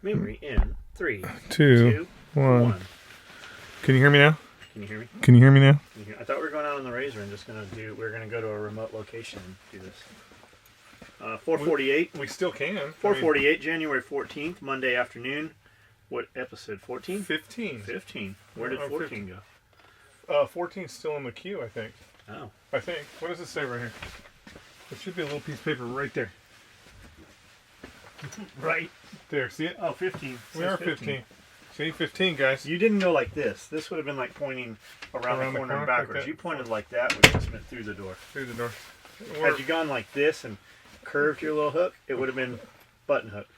Memory in 3, 2, 1. Can you hear me now? Can you hear me? Can you hear me now? I thought we were going out on the Razor and just we're gonna go to a remote location and do this. 4:48. We still can. 4:48, January 14th, Monday afternoon. What episode? 14? 15. 15. Where did 14 go? 14's still in the queue, I think. Oh. I think. What does it say right here? There should be a little piece of paper right there. Right there. See it? Oh, 15. We are 15. See, 15, guys. You didn't go like this. This would have been like pointing around the corner and backwards. Like you pointed like that, which just meant through the door. Through the door. Had you gone like this and curved your little hook, it would have been button hook.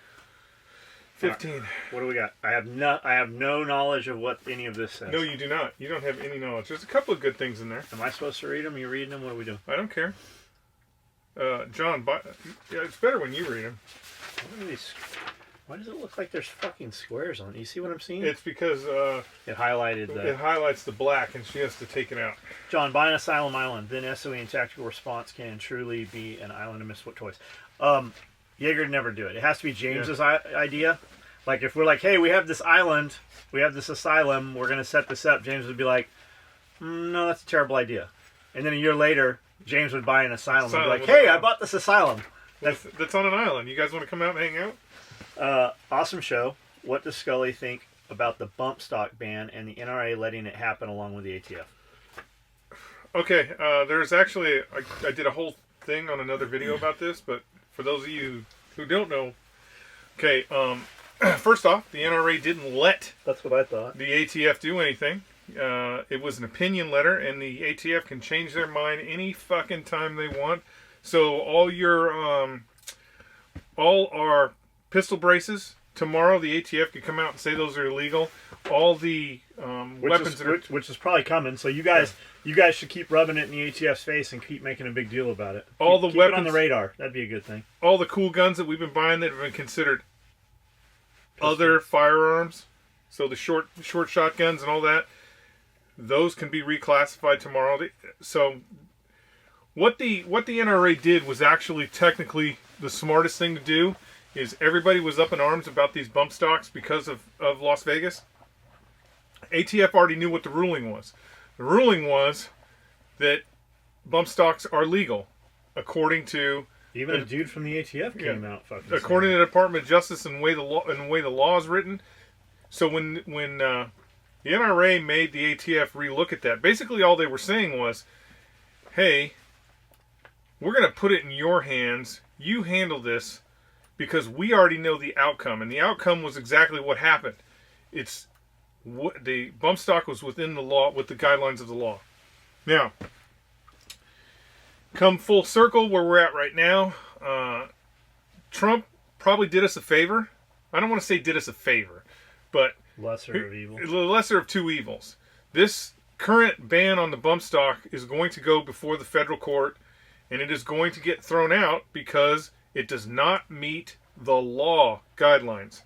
15. Right. What do we got? I have no knowledge of what any of this says. No, you do not. You don't have any knowledge. There's a couple of good things in there. Am I supposed to read them? You reading them? What are we doing? I don't care. John, it's better when you read them. Why does it look like there's fucking squares on it? You see what I'm seeing? It's because it highlighted it highlights the black, and she has to take it out. John, buy an asylum island. Then SOE and tactical response can truly be an island of misfit toys. Jaeger would never do it. It has to be James's idea. Like if we're like, hey, we have this island, we have this asylum, we're gonna set this up. James would be like, no, that's a terrible idea. And then a year later, James would buy an asylum and be like, hey, I bought this asylum. That's on an island. You guys want to come out and hang out? Awesome show. What does Skully think about the bump stock ban and the NRA letting it happen along with the ATF? Okay, there's actually, I did a whole thing on another video about this, but for those of you who don't know, okay, first off, the NRA didn't let that's what I thought. The ATF do anything. It was an opinion letter, and the ATF can change their mind any fucking time they want. So all our pistol braces, tomorrow the ATF could come out and say those are illegal. All the weapons which is probably coming. So you guys should keep rubbing it in the ATF's face and keep making a big deal about it. Keep weapons it on the radar. That'd be a good thing. All the cool guns that we've been buying that have been considered other firearms, so the short shotguns and all that, those can be reclassified tomorrow. So what the NRA did was actually technically the smartest thing to do. Is everybody was up in arms about these bump stocks because of Las Vegas. ATF already knew what the ruling was. The ruling was that bump stocks are legal, according to even a dude from the ATF came out fucking. According to the Department of Justice and the way the law is written. So when the NRA made the ATF relook at that, basically all they were saying was, "Hey, we're going to put it in your hands. You handle this." Because we already know the outcome, and the outcome was exactly what happened. It's what the bump stock was within the law, with the guidelines of the law. Now, come full circle where we're at right now. Trump probably did us a favor. I don't want to say did us a favor, but lesser of evils. The lesser of two evils. This current ban on the bump stock is going to go before the federal court, and it is going to get thrown out because it does not meet the law guidelines.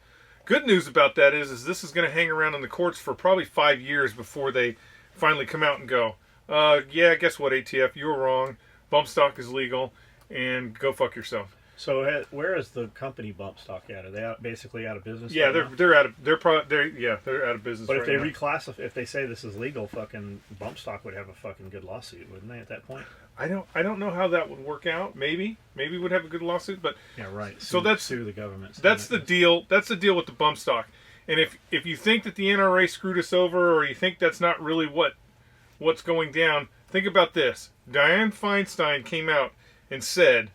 Good news about that is this is going to hang around in the courts for probably 5 years before they finally come out and go, yeah, guess what, ATF, you were wrong. Bump stock is legal, and go fuck yourself. So where is the company bump stock at? Are they basically out of business? Yeah, they're out of business. But if they reclassify, if they say this is legal, fucking bump stock would have a fucking good lawsuit, wouldn't they? At that point, I don't know how that would work out. Maybe would have a good lawsuit, but yeah, right. So that's sue the government. That's the deal. That's the deal with the bump stock. And if you think that the NRA screwed us over, or you think that's not really what's going down, think about this. Dianne Feinstein came out and said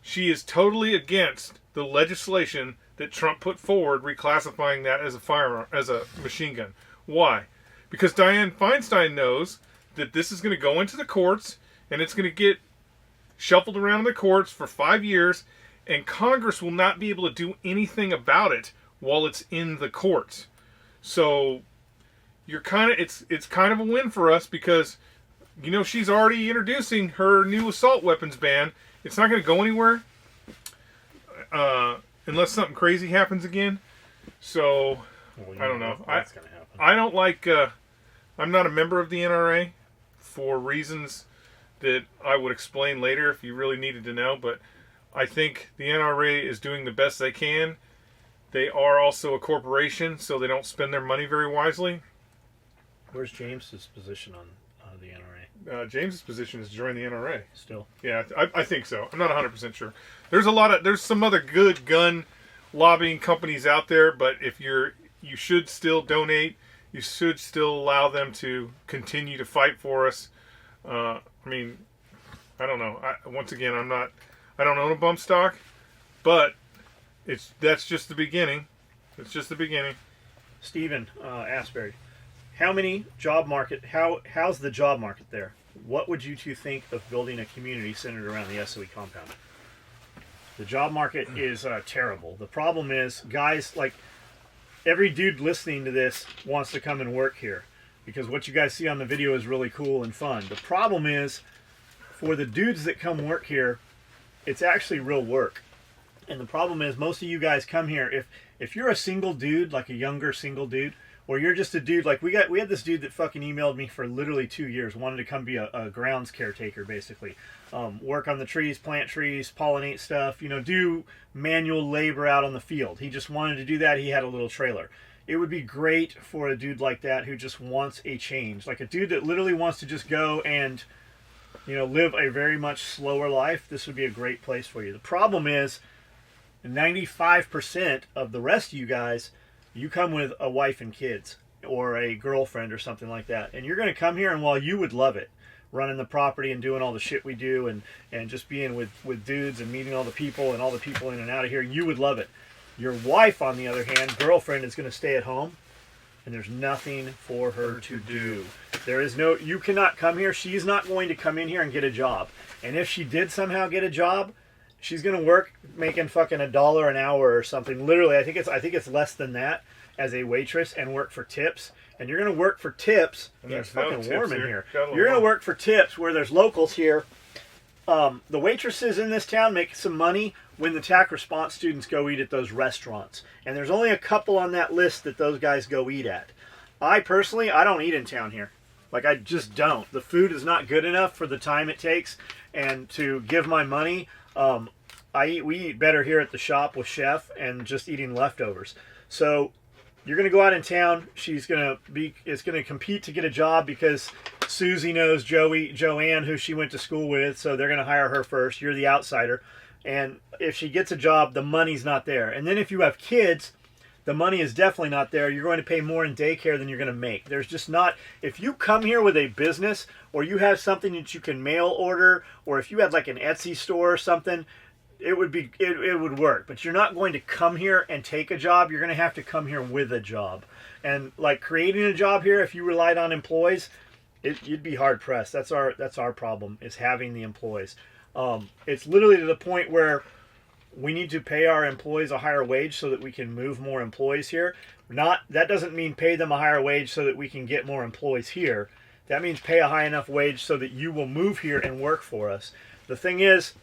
she is totally against the legislation that Trump put forward, reclassifying that as a firearm, as a machine gun. Why? Because Dianne Feinstein knows that this is going to go into the courts, and it's going to get shuffled around in the courts for 5 years, and Congress will not be able to do anything about it while it's in the courts. So it's kind of a win for us because, she's already introducing her new assault weapons ban. It's not going to go anywhere unless something crazy happens again. So, I don't know. That's going to happen. I don't like... I'm not a member of the NRA for reasons that I would explain later if you really needed to know. But I think the NRA is doing the best they can. They are also a corporation, so they don't spend their money very wisely. Where's James's position on the NRA? James's position is to join the NRA. Still. Yeah, I think so. I'm not 100% sure. There's some other good gun lobbying companies out there, but you should still donate. You should still allow them to continue to fight for us. I mean, I don't know. Once again, I don't own a bump stock, but that's just the beginning. It's just the beginning. Stephen Asbury, how's the job market there? What would you two think of building a community centered around the SOE compound? The job market is terrible. The problem is, guys, like, every dude listening to this wants to come and work here because what you guys see on the video is really cool and fun. The problem is, for the dudes that come work here, it's actually real work. And the problem is, most of you guys come here, if you're a single dude, like a younger single dude, or you're just a dude, like we had this dude that fucking emailed me for literally 2 years, wanted to come be a grounds caretaker, basically. Work on the trees, plant trees, pollinate stuff, do manual labor out on the field. He just wanted to do that. He had a little trailer. It would be great for a dude like that who just wants a change. Like a dude that literally wants to just go and, live a very much slower life. This would be a great place for you. The problem is, 95% of the rest of you guys, you come with a wife and kids or a girlfriend or something like that. And you're going to come here, and while you would love it, running the property and doing all the shit we do and just being with dudes and meeting all the people and all the people in and out of here, you would love it. Your wife, on the other hand, girlfriend, is going to stay at home, and there's nothing for her to do. You cannot come here. She's not going to come in here and get a job. And if she did somehow get a job, she's going to work making fucking $1 an hour or something. Literally, I think it's less than that as a waitress, and work for tips. And you're going to work for tips. And It's there's fucking no warm tips in here. here. You're going to work for tips where there's locals here. The waitresses in this town make some money when the TAC response students go eat at those restaurants. And there's only a couple on that list that those guys go eat at. I don't eat in town here. Like, I just don't. The food is not good enough for the time it takes. And to give my money, we eat better here at the shop with Chef and just eating leftovers. So you're going to go out in town. It's going to compete to get a job because Susie knows Joanne, who she went to school with, so they're going to hire her first. You're the outsider. And if she gets a job, the money's not there. And then if you have kids, the money is definitely not there. You're going to pay more in daycare than you're going to make. There's just not... If you come here with a business, or you have something that you can mail order, or if you had like an Etsy store or something, it would work. But you're not going to come here and take a job. You're going to have to come here with a job. And like creating a job here, if you relied on employees, you'd be hard pressed. That's our problem, is having the employees. It's literally to the point where we need to pay our employees a higher wage so that we can move more employees here. That doesn't mean pay them a higher wage so that we can get more employees here. That means pay a high enough wage so that you will move here and work for us. The thing is,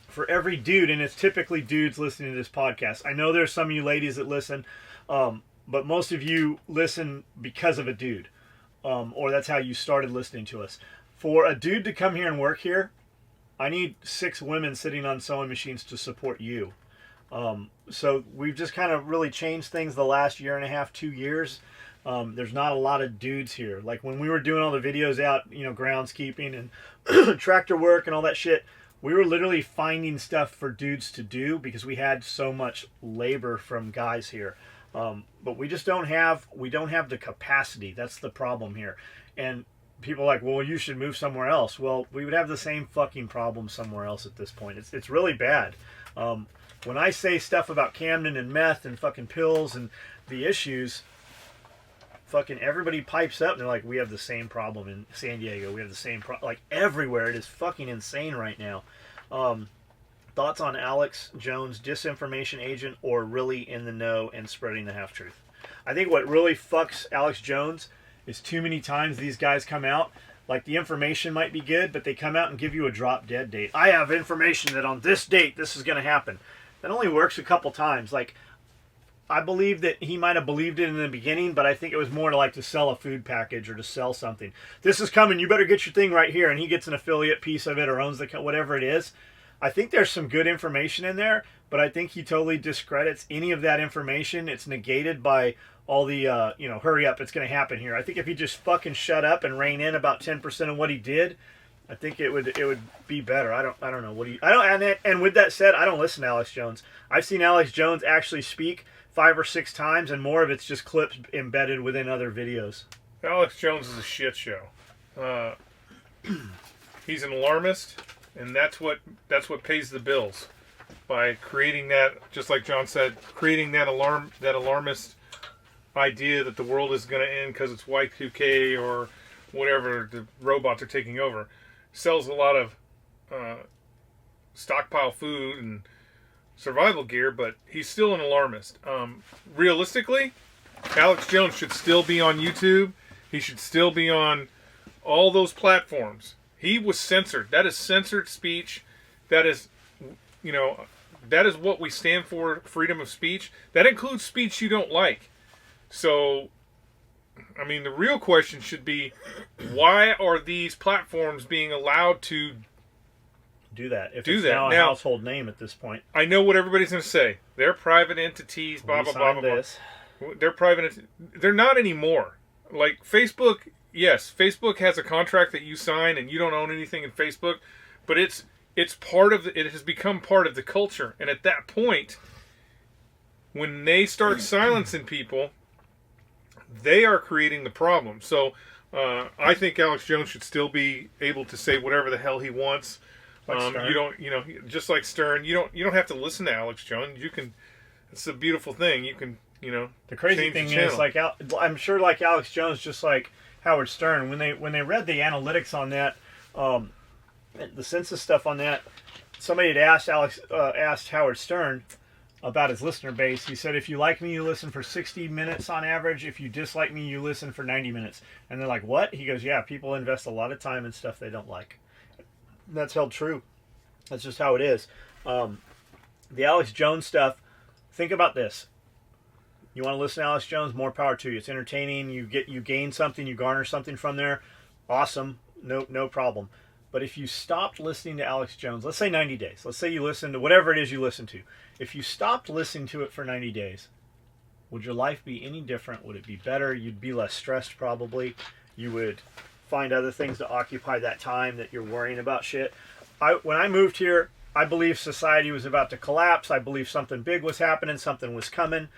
for every dude, and it's typically dudes listening to this podcast. I know there's some of you ladies that listen, but most of you listen because of a dude, or that's how you started listening to us. For a dude to come here and work here, I need 6 women sitting on sewing machines to support you. So we've just kind of really changed things the last year and a half, 2 years. There's not a lot of dudes here. Like when we were doing all the videos out, groundskeeping and tractor work and all that shit, we were literally finding stuff for dudes to do because we had so much labor from guys here. But we just don't have the capacity. That's the problem here. And people are like, well, you should move somewhere else. Well, we would have the same fucking problem somewhere else at this point. It's really bad. When I say stuff about Camden and meth and fucking pills and the issues, fucking everybody pipes up and they're like, we have the same problem in San Diego. We have the same problem. Like everywhere. It is fucking insane right now. Thoughts on Alex Jones, disinformation agent or really in the know and spreading the half-truth? I think what really fucks Alex Jones is too many times these guys come out, like the information might be good, but they come out and give you a drop-dead date. I have information that on this date this is going to happen. That only works a couple times. Like, I believe that he might have believed it in the beginning, but I think it was more to sell a food package or to sell something. This is coming. You better get your thing right here. And he gets an affiliate piece of it or owns whatever it is. I think there's some good information in there, but I think he totally discredits any of that information. It's negated by all the, hurry up, it's going to happen here. I think if he just fucking shut up and rein in about 10% of what he did, I think it would be better. I don't know. And with that said, I don't listen to Alex Jones. I've seen Alex Jones actually speak 5 or 6 times, and more of it's just clips embedded within other videos. Alex Jones is a shit show. He's an alarmist, and that's what pays the bills by creating that. Just like John said, creating that alarmist idea that the world is going to end because it's Y2K or whatever, the robots are taking over. Sells a lot of stockpile food and survival gear, but he's still an alarmist. Realistically, Alex Jones should still be on YouTube. He should still be on all those platforms. He was censored. That is censored speech. That is, that is what we stand for, freedom of speech. That includes speech you don't like. So, I mean, the real question should be, why are these platforms being allowed to do that? If do it's that now a now, household name at this point. I know what everybody's going to say. They're private entities, blah, blah, blah, blah, blah. They're private. They're not anymore. Like Facebook, yes, Facebook has a contract that you sign and you don't own anything in Facebook, but it's part of it has become part of the culture. And at that point, when they start silencing people, they are creating the problem. So I think Alex Jones should still be able to say whatever the hell he wants. Like You don't, just like Stern, you don't have to listen to Alex Jones. You can. It's a beautiful thing. You can, The crazy thing is, like, I'm sure, like Alex Jones, just like Howard Stern, when they read the analytics on that, the census stuff on that, somebody had asked Howard Stern about his listener base. He said, if you like me, you listen for 60 minutes on average. If you dislike me, you listen for 90 minutes. And they're like, what? He goes, yeah, people invest a lot of time in stuff they don't like. And that's held true. That's just how it is. The Alex Jones stuff, think about this. You want to listen to Alex Jones? More power to you. It's entertaining. You gain something. You garner something from there. Awesome. No problem. But if you stopped listening to Alex Jones, let's say 90 days. Let's say you listen to whatever it is you listen to. If you stopped listening to it for 90 days, would your life be any different? Would it be better? You'd be less stressed probably. You would find other things to occupy that time that you're worrying about shit. When I moved here, I believed society was about to collapse. I believed something big was happening. Something was coming.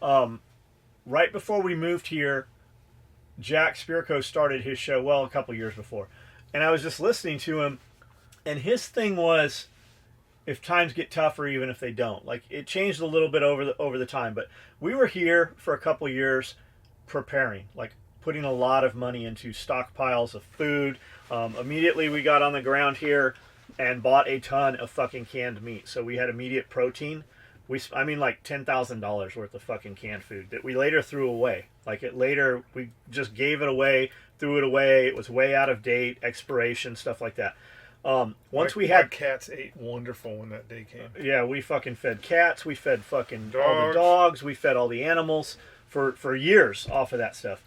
Right before we moved here, Jack Spirko started his show, well, a couple years before. And I was just listening to him, and his thing was, if times get tougher, even if they don't. Like, it changed a little bit over the time, but we were here for a couple years preparing, like putting a lot of money into stockpiles of food. Immediately we got on the ground here and bought a ton of fucking canned meat. So we had immediate protein. Like $10,000 worth of fucking canned food that we later threw away. We just gave it away, threw it away. It was way out of date, expiration, stuff like that. Once we had cats ate wonderful when that day came. Yeah, we fucking fed cats. We fed fucking all the dogs. We fed all the animals for years off of that stuff.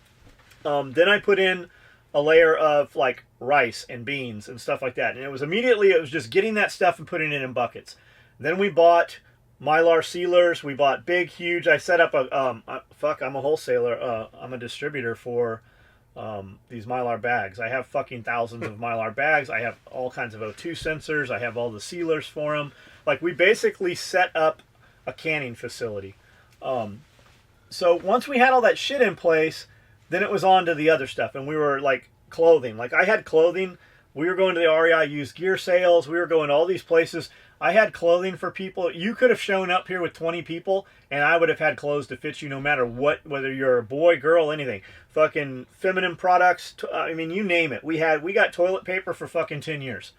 Then I put in a layer of like rice and beans and stuff like that. And it was just getting that stuff and putting it in buckets. Then we bought Mylar sealers. We bought big, huge. I set up I'm a wholesaler. I'm a distributor for these Mylar bags. I have fucking thousands of Mylar bags. I have all kinds of O2 sensors. I have all the sealers for them. Like, we basically set up a canning facility. So once we had all that shit in place, then it was on to the other stuff. And we were like clothing. Like, I had clothing. We were going to the REI used gear sales. We were going to all these places. I had clothing for people. You could have shown up here with 20 people, and I would have had clothes to fit you no matter what, whether you're a boy, girl, anything. Fucking feminine products. You name it. We got toilet paper for fucking 10 years.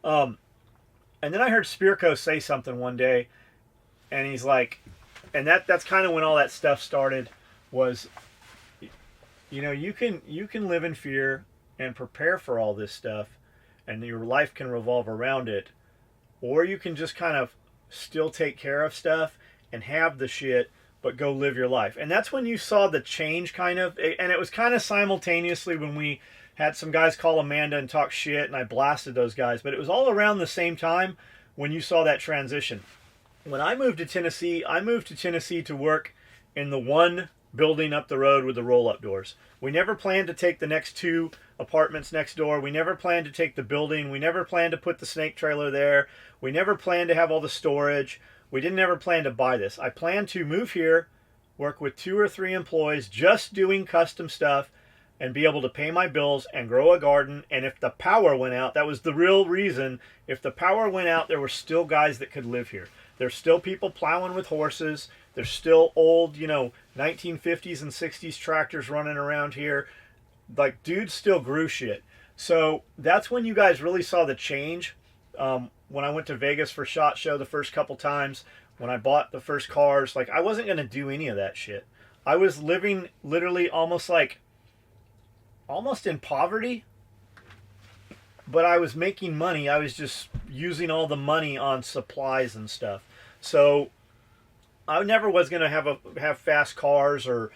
And then I heard Spirko say something one day, and he's like, and that's kind of when all that stuff started, was, you can live in fear and prepare for all this stuff, and your life can revolve around it. Or you can just kind of still take care of stuff and have the shit, but go live your life. And that's when you saw the change, kind of. And it was kind of simultaneously when we had some guys call Amanda and talk shit, and I blasted those guys. But it was all around the same time when you saw that transition. When I moved to Tennessee to work in the one building up the road with the roll-up doors. We never planned to take the next 2 apartments next door. We never planned to take the building. We never planned to put the snake trailer there. We never planned to have all the storage. We didn't ever plan to buy this. I planned to move here, work with 2 or 3 employees, just doing custom stuff, and be able to pay my bills and grow a garden. And if the power went out, that was the real reason. If the power went out, there were still guys that could live here. There's still people plowing with horses. There's still old, 1950s and 60s tractors running around here. Like, dudes still grew shit. So that's when you guys really saw the change. When I went to Vegas for SHOT Show the first couple times, when I bought the first cars, like, I wasn't going to do any of that shit. I was living literally almost in poverty, but I was making money. I was just using all the money on supplies and stuff. So I never was going to have fast cars or,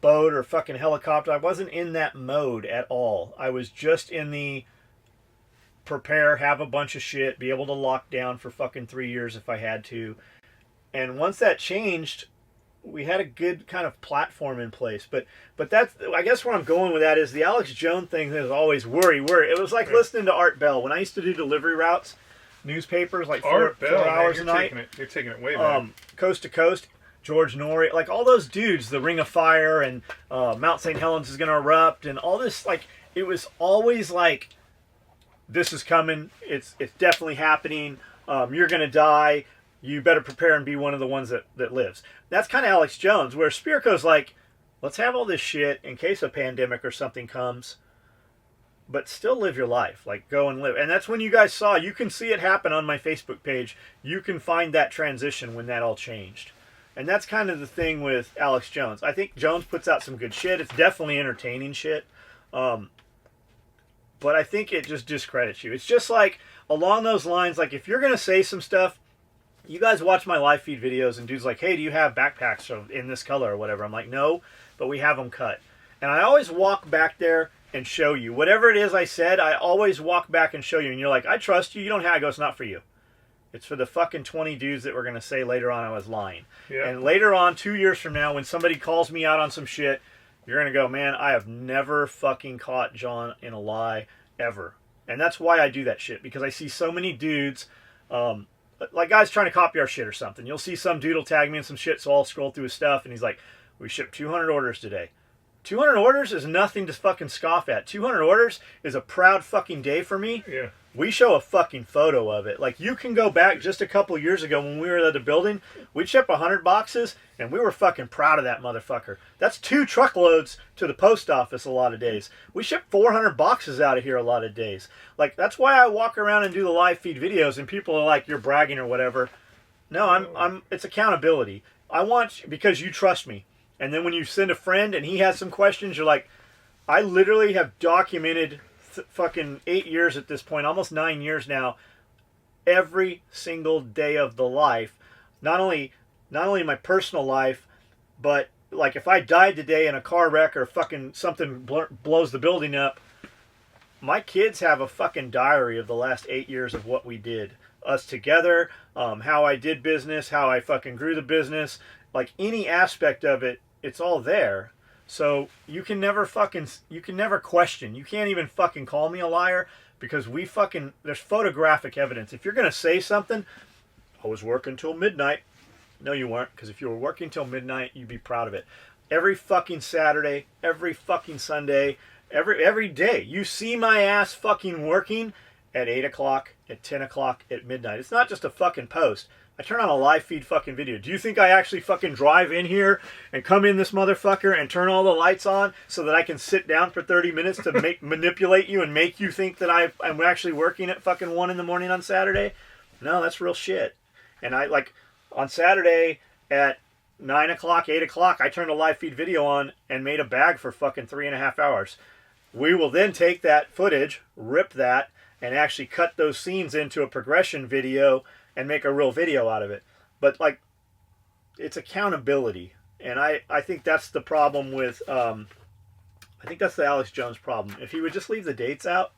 boat or fucking helicopter. I wasn't in that mode at all. I was just in the prepare, have a bunch of shit, be able to lock down for fucking 3 years if I had to. And once that changed, we had a good kind of platform in place. But that's, I guess where I'm going with that is the Alex Jones thing is always worry. It was like listening to Art Bell. When I used to do delivery routes, newspapers, like 4 hours a night. You're taking it way back. Coast to Coast, George Norrie, like all those dudes, the Ring of Fire and Mount St. Helens is going to erupt and all this, like, it was always like, this is coming, it's definitely happening, you're going to die, you better prepare and be one of the ones that lives. That's kind of Alex Jones, where Spirko's like, let's have all this shit in case a pandemic or something comes, but still live your life. Like, go and live. And that's when you guys saw, you can see it happen on my Facebook page. You can find that transition when that all changed. And that's kind of the thing with Alex Jones. I think Jones puts out some good shit. It's definitely entertaining shit. But I think it just discredits you. It's just like, along those lines, like, if you're going to say some stuff, you guys watch my live feed videos and dudes like, hey, do you have backpacks in this color or whatever? I'm like, no, but we have them cut. And I always walk back there and show you. Whatever it is I said, I always walk back and show you. And you're like, I trust you. You don't have to go. It's not for you. It's for the fucking 20 dudes that were going to say later on I was lying. Yeah. And later on, 2 years from now, when somebody calls me out on some shit, you're going to go, man, I have never fucking caught John in a lie ever. And that's why I do that shit. Because I see so many dudes, like guys trying to copy our shit or something. You'll see some dude will tag me in some shit, so I'll scroll through his stuff, and he's like, we shipped 200 orders today. 200 orders is nothing to fucking scoff at. 200 orders is a proud fucking day for me. Yeah. We show a fucking photo of it. Like, you can go back just a couple years ago when we were at the building. We'd ship 100 boxes, and we were fucking proud of that motherfucker. That's 2 truckloads to the post office a lot of days. We ship 400 boxes out of here a lot of days. Like, that's why I walk around and do the live feed videos, and people are like, you're bragging or whatever. No, it's accountability. I want, because you trust me. And then when you send a friend and he has some questions, you're like, I literally have documented fucking 8 years at this point, almost 9 years now, every single day of the life. Not only my personal life, but like if I died today in a car wreck or fucking something blows the building up, my kids have a fucking diary of the last 8 years of what we did. Us together, how I did business, how I fucking grew the business, like any aspect of it, it's all there. So you can never question. You can't even fucking call me a liar because there's photographic evidence. If you're going to say something, I was working till midnight. No, you weren't, because if you were working till midnight, you'd be proud of it. Every fucking Saturday, every fucking Sunday, every day, you see my ass fucking working at 8 o'clock, at 10 o'clock, at midnight. It's not just a fucking post. I turn on a live feed fucking video. Do you think I actually fucking drive in here and come in this motherfucker and turn all the lights on so that I can sit down for 30 minutes to manipulate you and make you think that I'm actually working at fucking 1 in the morning on Saturday? No, that's real shit. And I, like, on Saturday at 9 o'clock, 8 o'clock, I turned a live feed video on and made a bag for fucking 3.5 hours. We will then take that footage, rip that, and actually cut those scenes into a progression video and make a real video out of it. But, like, it's accountability. And I think that's the problem with, I think that's the Alex Jones problem. If he would just leave the dates out,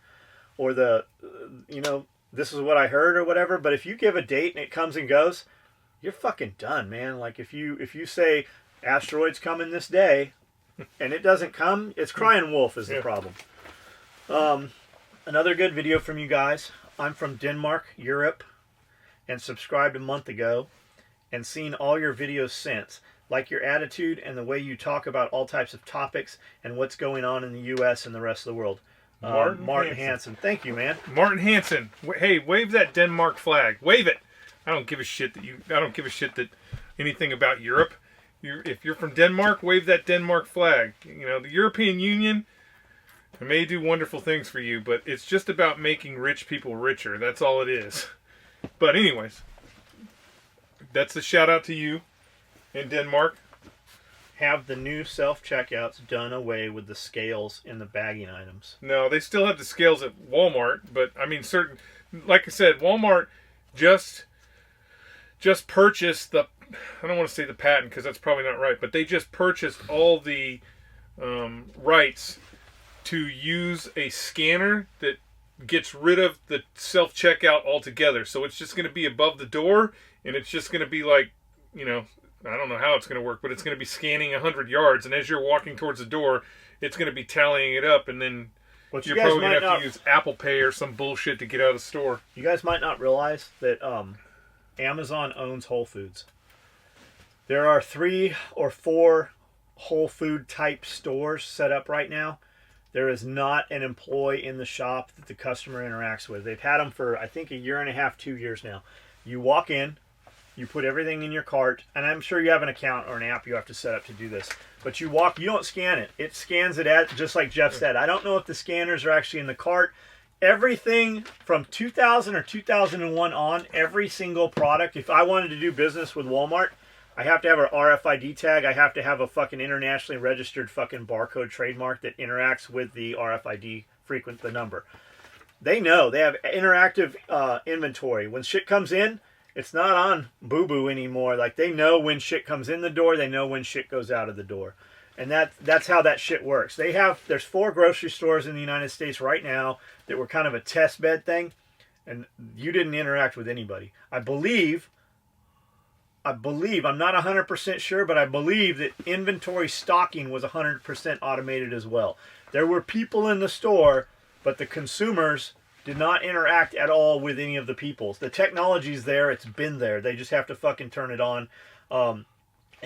or the, this is what I heard or whatever. But if you give a date and it comes and goes, you're fucking done, man. Like if you say asteroids coming this day, and it doesn't come, it's crying wolf is the problem. Another good video from you guys. I'm from Denmark, Europe, and subscribed a month ago, and seen all your videos since. Like your attitude and the way you talk about all types of topics and what's going on in the U.S. and the rest of the world. Martin Hansen. Thank you, man. Martin Hansen. Hey, wave that Denmark flag. Wave it. I don't give a shit that anything about Europe. If you're from Denmark, wave that Denmark flag. You know, the European Union may do wonderful things for you, but it's just about making rich people richer. That's all it is. But anyways, that's a shout out to you in Denmark. Have the new self-checkouts done away with the scales in the bagging items? No, they still have the scales at Walmart, but I mean, like I said, Walmart just purchased I don't want to say the patent because that's probably not right, but they just purchased all the rights to use a scanner that gets rid of the self-checkout altogether. So it's just going to be above the door, and it's just going to be like, you know, I don't know how it's going to work, but it's going to be scanning 100 yards, and as you're walking towards the door, it's going to be tallying it up, and then you're probably going to have to use Apple Pay or some bullshit to get out of the store. You guys might not realize that Amazon owns Whole Foods. There are 3 or 4 Whole Food type stores set up right now. There is not an employee in the shop that the customer interacts with. They've had them for, I think, 1.5 years, 2 years now. You walk in, you put everything in your cart, and I'm sure you have an account or an app you have to set up to do this. But you don't scan it. It scans it just like Jeff said. I don't know if the scanners are actually in the cart. Everything from 2000 or 2001 on, every single product, if I wanted to do business with Walmart, I have to have an RFID tag. I have to have a fucking internationally registered fucking barcode trademark that interacts with the RFID the number. They know. They have interactive inventory. When shit comes in, it's not on boo-boo anymore. Like, they know when shit comes in the door. They know when shit goes out of the door. And that's how that shit works. There's 4 grocery stores in the United States right now that were kind of a test bed thing. And you didn't interact with anybody. I believe, I'm not 100% sure, but I believe that inventory stocking was 100% automated as well. There were people in the store, but the consumers did not interact at all with any of the peoples. The technology's there. It's been there. They just have to fucking turn it on. And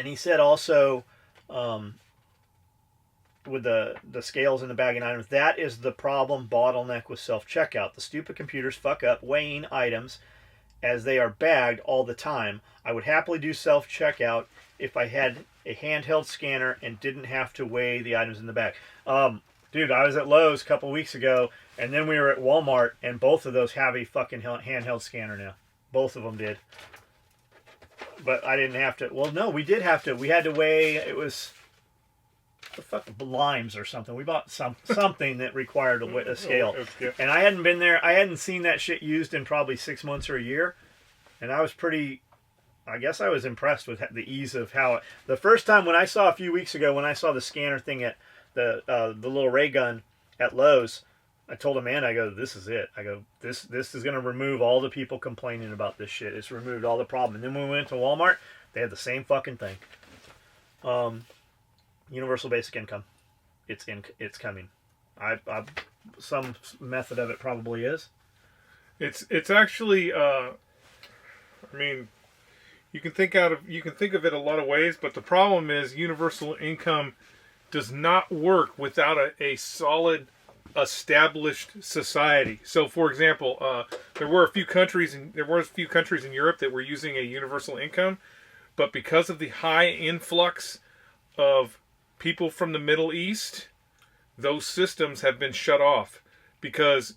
he said also, with the scales and the bagging items, that is the problem bottleneck with self-checkout. The stupid computers fuck up weighing items as they are bagged all the time. I would happily do self-checkout if I had a handheld scanner and didn't have to weigh the items in the bag. Dude, I was at Lowe's a couple weeks ago, and then we were at Walmart, and both of those have a fucking handheld scanner now. Both of them did. But I didn't have to. Well, no, we did have to. We had to weigh, it was the fuck, limes or something. We bought something that required a scale. And I hadn't been there. I hadn't seen that shit used in probably 6 months or a year. And I was I guess I was impressed with the ease of how the first time when I saw a few weeks ago, when I saw the scanner thing at the little ray gun at Lowe's, I told Amanda, I go, this is it. I go, this is going to remove all the people complaining about this shit. It's removed all the problem. And then when we went to Walmart, they had the same fucking thing. Universal basic income. It's coming. Some method of it probably is. It's actually, I mean, you can think of it a lot of ways, but the problem is universal income does not work without a solid, established society. So, for example, there were a few countries in Europe that were using a universal income, but because of the high influx of people from the Middle East, those systems have been shut off because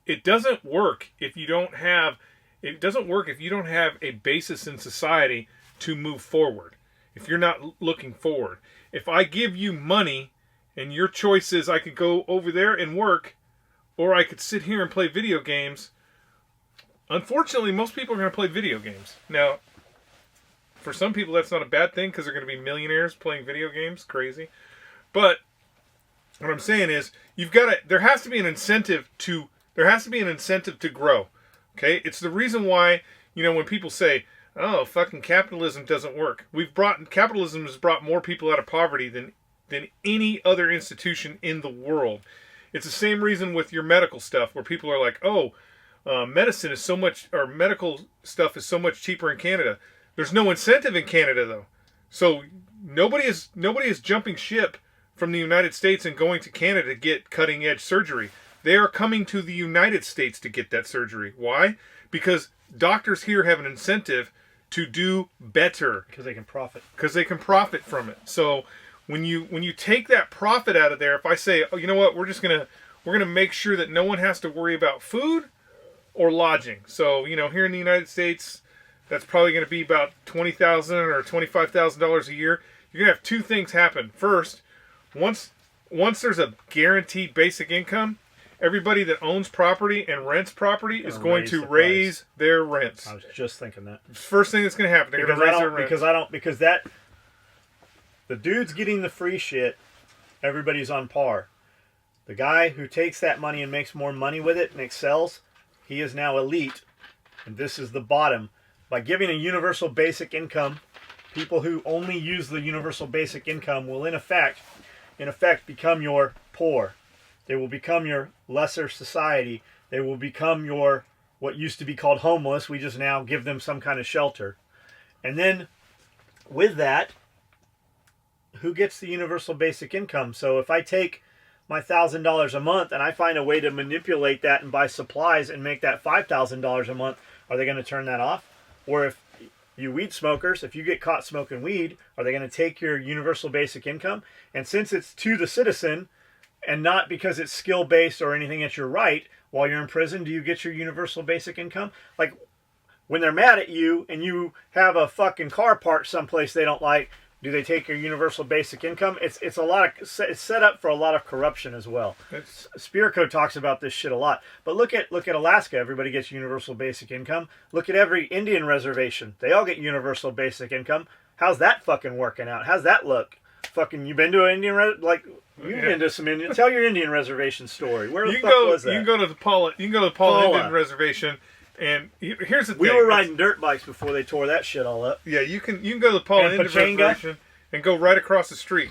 it doesn't work if you don't have a basis in society to move forward. If you're not looking forward. If I give you money and your choice is I could go over there and work, or I could sit here and play video games, unfortunately most people are going to play video games. Now, for some people that's not a bad thing because they're going to be millionaires playing video games. Crazy. But what I'm saying is there has to be an incentive to There has to be an incentive to grow. Okay? It's the reason why, when people say, oh, fucking capitalism doesn't work. Capitalism has brought more people out of poverty than any other institution in the world. It's the same reason with your medical stuff, where people are like, oh, medicine is so much, or medical stuff is so much cheaper in Canada. There's no incentive in Canada, though. So nobody is jumping ship from the United States and going to Canada to get cutting edge surgery. They are coming to the United States to get that surgery. Why? Because doctors here have an incentive to do better. Because they can profit. Because they can profit from it. So when you take that profit out of there, if I say, oh, you know what, we're gonna make sure that no one has to worry about food or lodging. So here in the United States, that's probably going to be about $20,000 or $25,000 a year. You're going to have two things happen. First, once there's a guaranteed basic income, everybody that owns property and rents property is going to raise their rents. I was just thinking that. First thing that's going to happen, they're going to raise their rents. Because the dude's getting the free shit, everybody's on par. The guy who takes that money and makes more money with it and excels, he is now elite, and this is the bottom. By giving a universal basic income, people who only use the universal basic income will in effect become your poor. They will become your lesser society. They will become your, what used to be called homeless. We just now give them some kind of shelter. And then with that, who gets the universal basic income? So if I take my $1,000 a month and I find a way to manipulate that and buy supplies and make that $5,000 a month, are they going to turn that off? Or if you weed smokers, if you get caught smoking weed, are they going to take your universal basic income? And since it's to the citizen and not because it's skill-based or anything at your right, while you're in prison, do you get your universal basic income? Like, when they're mad at you and you have a fucking car parked someplace they don't like, do they take your universal basic income? It's set up for a lot of corruption as well. Spirko talks about this shit a lot. But look at Alaska. Everybody gets universal basic income. Look at every Indian reservation. They all get universal basic income. How's that fucking working out? How's that look? Fucking, you been to an Indian you've been to some Indian. Tell your Indian reservation story. Where the fuck was that? You can go to the Paula Indian reservation. And here's the thing. We were riding dirt bikes before they tore that shit all up. Yeah, you can go to the Paula Indian reservation and go right across the street.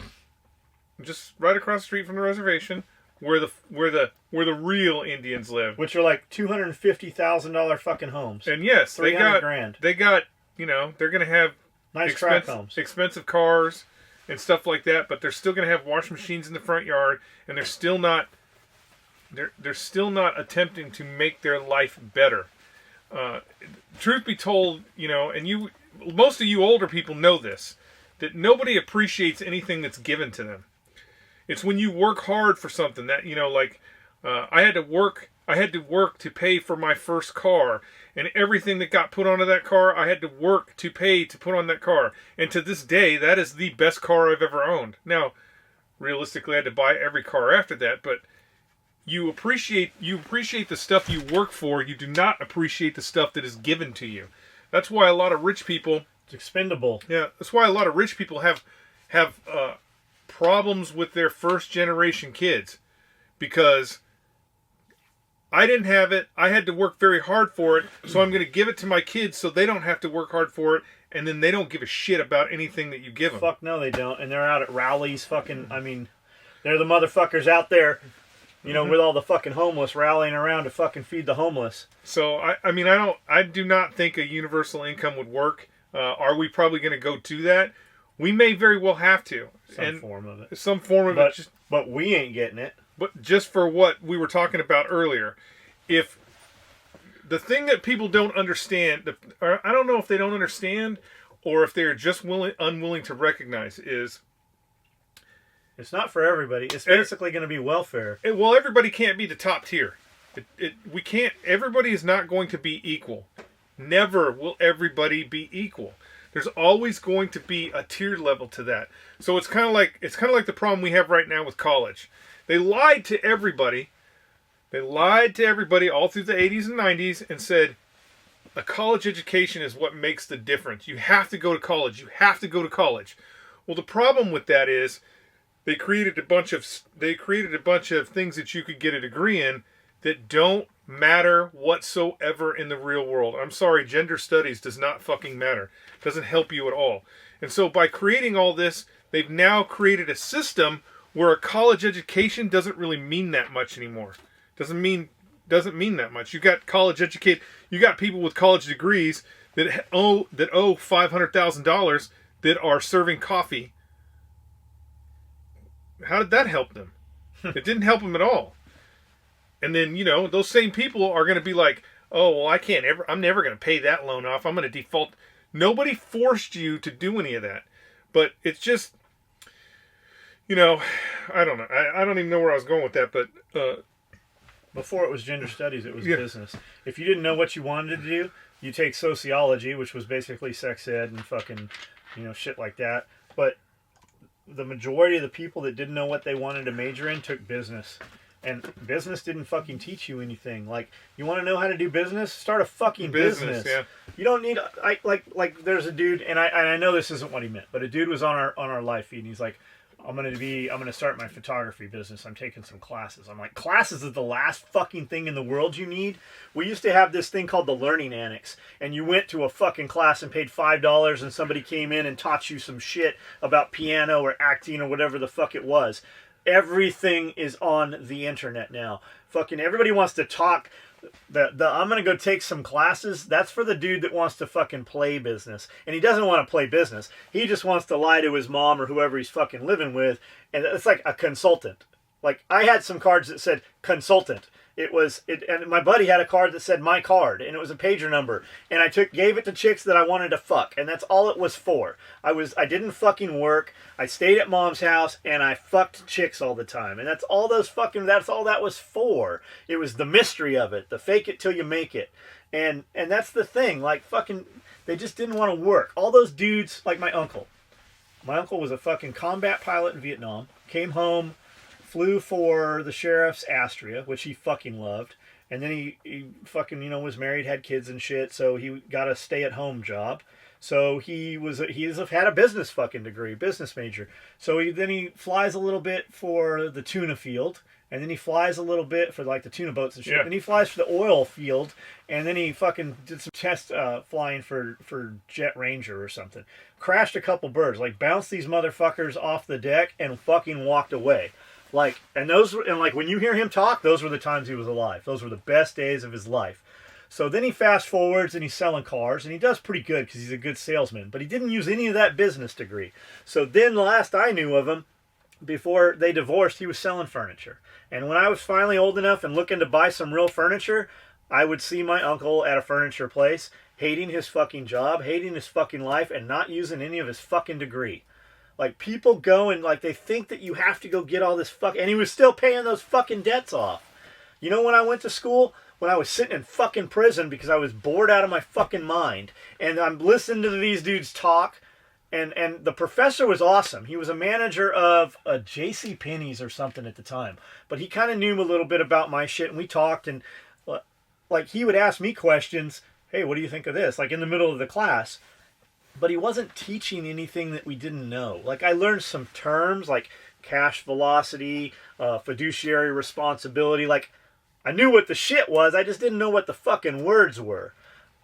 Just right across the street from the reservation where the real Indians live. Which are like $250,000 fucking homes. And yes, they got they're gonna have nice track homes. Expensive cars and stuff like that, but they're still gonna have washing machines in the front yard, and they're still not attempting to make their life better. Truth be told, and most of you older people know this, that nobody appreciates anything that's given to them. It's when you work hard for something that, I had to work to pay for my first car, and everything that got put onto that car, I had to work to pay to put on that car. And to this day, that is the best car I've ever owned. Now, realistically, I had to buy every car after that, but you appreciate the stuff you work for. You do not appreciate the stuff that is given to you. That's why a lot of rich people... It's expendable. Yeah, that's why a lot of rich people have problems with their first generation kids. Because I didn't have it. I had to work very hard for it. So I'm going to give it to my kids so they don't have to work hard for it. And then they don't give a shit about anything that you give them. Fuck no, they don't. And they're out at rallies fucking... they're the motherfuckers out there... with all the fucking homeless rallying around to fucking feed the homeless. So, I do not think a universal income would work. Are we probably going to go to that? We may very well have to. Some form of it. But we ain't getting it. But just for what we were talking about earlier. If the thing that people don't understand, or I don't know if they don't understand or if they're just unwilling to recognize is... It's not for everybody. It's basically going to be welfare. Well, everybody can't be the top tier. We can't. Everybody is not going to be equal. Never will everybody be equal. There's always going to be a tier level to that. So it's kind of like the problem we have right now with college. They lied to everybody. They lied to everybody all through the 80s and 90s and said a college education is what makes the difference. You have to go to college. You have to go to college. Well, the problem with that is they created a bunch of things that you could get a degree in that don't matter whatsoever in the real world. I'm sorry, gender studies does not fucking matter. It doesn't help you at all. And so by creating all this, they've now created a system where a college education doesn't really mean that much anymore. Doesn't mean that much. You got you got people with college degrees that owe $500,000 that are serving coffee. How did that help them? It didn't help them at all. And then, those same people are going to be like, oh, well, I'm never going to pay that loan off. I'm going to default. Nobody forced you to do any of that. But it's just, I don't know. I don't even know where I was going with that, but... Before it was gender studies, it was business. If you didn't know what you wanted to do, you take sociology, which was basically sex ed and fucking, shit like that. But the majority of the people that didn't know what they wanted to major in took business. And business didn't fucking teach you anything. Like, you want to know how to do business? Start a fucking business. Yeah. You don't need... there's a dude, and I know this isn't what he meant, but a dude was on our live feed, and he's like, I'm gonna start my photography business. I'm taking some classes. I'm like, classes is the last fucking thing in the world you need? We used to have this thing called the Learning Annex, and you went to a fucking class and paid $5, and somebody came in and taught you some shit about piano or acting or whatever the fuck it was. Everything is on the internet now. Fucking everybody wants to talk. I'm going to go take some classes. That's for the dude that wants to fucking play business. And he doesn't want to play business. He just wants to lie to his mom or whoever he's fucking living with. And it's like a consultant. Like, I had some cards that said consultant. And my buddy had a card that said my card, and it was a pager number, and I gave it to chicks that I wanted to fuck, and that's all it was for. I didn't fucking work. I stayed at mom's house, and I fucked chicks all the time, and that's all that was for. It was the mystery of it, the fake it till you make it, and that's the thing. Like, fucking, they just didn't want to work. All those dudes, like my uncle. My uncle was a fucking combat pilot in Vietnam. Came home. Flew for the sheriff's Astria, which he fucking loved. And then he fucking, was married, had kids and shit, so he got a stay-at-home job. So he's had a business fucking degree, business major. So he flies a little bit for the tuna field, and then he flies a little bit for like the tuna boats and shit. Yeah. Then he flies for the oil field, and then he fucking did some test flying for Jet Ranger or something. Crashed a couple birds, like bounced these motherfuckers off the deck and fucking walked away. Like, and when you hear him talk, those were the times he was alive. Those were the best days of his life. So then he fast forwards and he's selling cars, and he does pretty good because he's a good salesman. But he didn't use any of that business degree. So then the last I knew of him, before they divorced, he was selling furniture. And when I was finally old enough and looking to buy some real furniture, I would see my uncle at a furniture place, hating his fucking job, hating his fucking life, and not using any of his fucking degree. Like, people go and, like, they think that you have to go get all this and he was still paying those fucking debts off. When I went to school, when I was sitting in fucking prison because I was bored out of my fucking mind, and I'm listening to these dudes talk, and the professor was awesome. He was a manager of a J.C. Penney's or something at the time, but he kind of knew a little bit about my shit, and we talked, and, like, he would ask me questions, hey, what do you think of this? Like, in the middle of the class. But he wasn't teaching anything that we didn't know. Like, I learned some terms like cash velocity, fiduciary responsibility. Like, I knew what the shit was. I just didn't know what the fucking words were.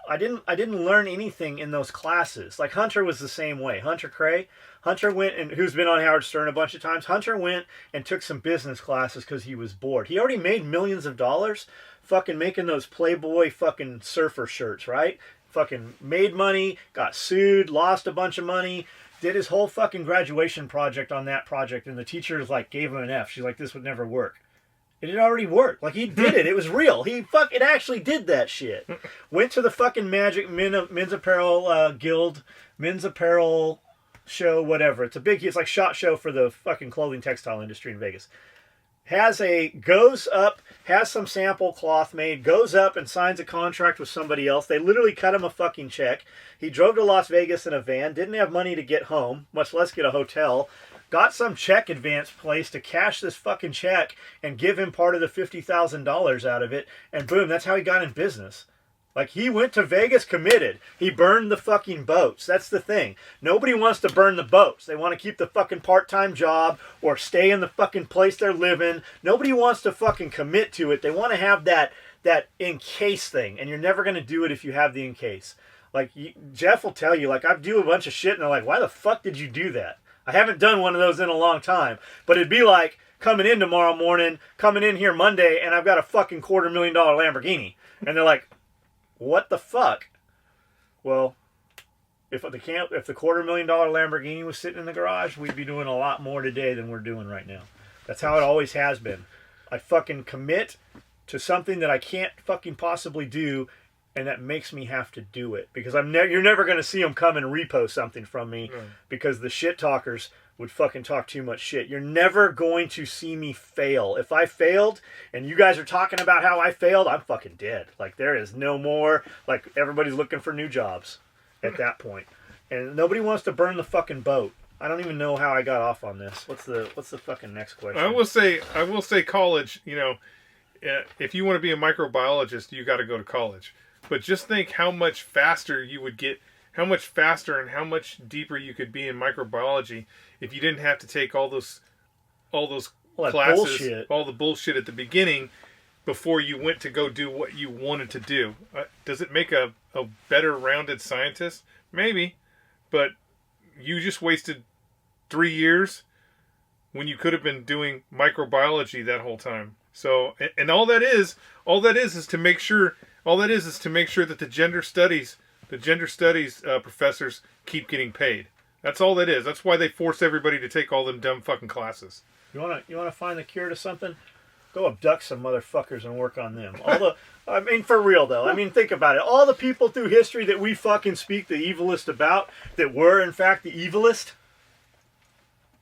I didn't learn anything in those classes. Like, Hunter was the same way. Hunter Cray. Hunter went, and who's been on Howard Stern a bunch of times. Hunter went and took some business classes because he was bored. He already made millions of dollars fucking making those Playboy fucking surfer shirts, right? Fucking made money, got sued, lost a bunch of money, did his whole fucking graduation project on that project, and the teachers like gave him an F. She's like, this would never work. It had already worked. Like, he did it. It was real. He fucking actually did that shit. Went to the fucking Magic Men's Apparel Guild, Men's Apparel show, whatever. It's like SHOT Show for the fucking clothing textile industry in Vegas. Goes up, has some sample cloth made, goes up and signs a contract with somebody else. They literally cut him a fucking check. He drove to Las Vegas in a van, didn't have money to get home, much less get a hotel. Got some check advance place to cash this fucking check and give him part of the $50,000 out of it. And boom, that's how he got in business. Like, he went to Vegas committed. He burned the fucking boats. That's the thing. Nobody wants to burn the boats. They want to keep the fucking part-time job or stay in the fucking place they're living. Nobody wants to fucking commit to it. They want to have that that encase thing, and you're never going to do it if you have the encase. Like, Jeff will tell you, like, I do a bunch of shit, and they're like, why the fuck did you do that? I haven't done one of those in a long time. But it'd be like coming in tomorrow morning, coming in here Monday, and I've got a fucking $250,000 Lamborghini. And they're like, what the fuck? Well, if the $250,000 Lamborghini was sitting in the garage, we'd be doing a lot more today than we're doing right now. That's how it always has been. I fucking commit to something that I can't fucking possibly do, and that makes me have to do it. Because you're never going to see them come and repost something from me, because the shit talkers would fucking talk too much shit. You're never going to see me fail. If I failed, and you guys are talking about how I failed, I'm fucking dead. Like, there is no more, like, everybody's looking for new jobs at that point. And nobody wants to burn the fucking boat. I don't even know how I got off on this. What's the fucking next question? I will say college, you know, if you want to be a microbiologist, you got to go to college. But just think how much faster you would get, how much faster and how much deeper you could be in microbiology if you didn't have to take all those classes, bullshit. all the bullshit at the beginning before you went to go do what you wanted to do. Does it make a better rounded scientist? Maybe. But you just wasted 3 years when you could have been doing microbiology that whole time. So, and all that is to make sure that the gender studies professors keep getting paid. That's all that is. That's why they force everybody to take all them dumb fucking classes. You wanna find the cure to something? Go abduct some motherfuckers and work on them. I mean, for real though. I mean, think about it. All the people through history that we fucking speak the evilest about, that were in fact the evilest,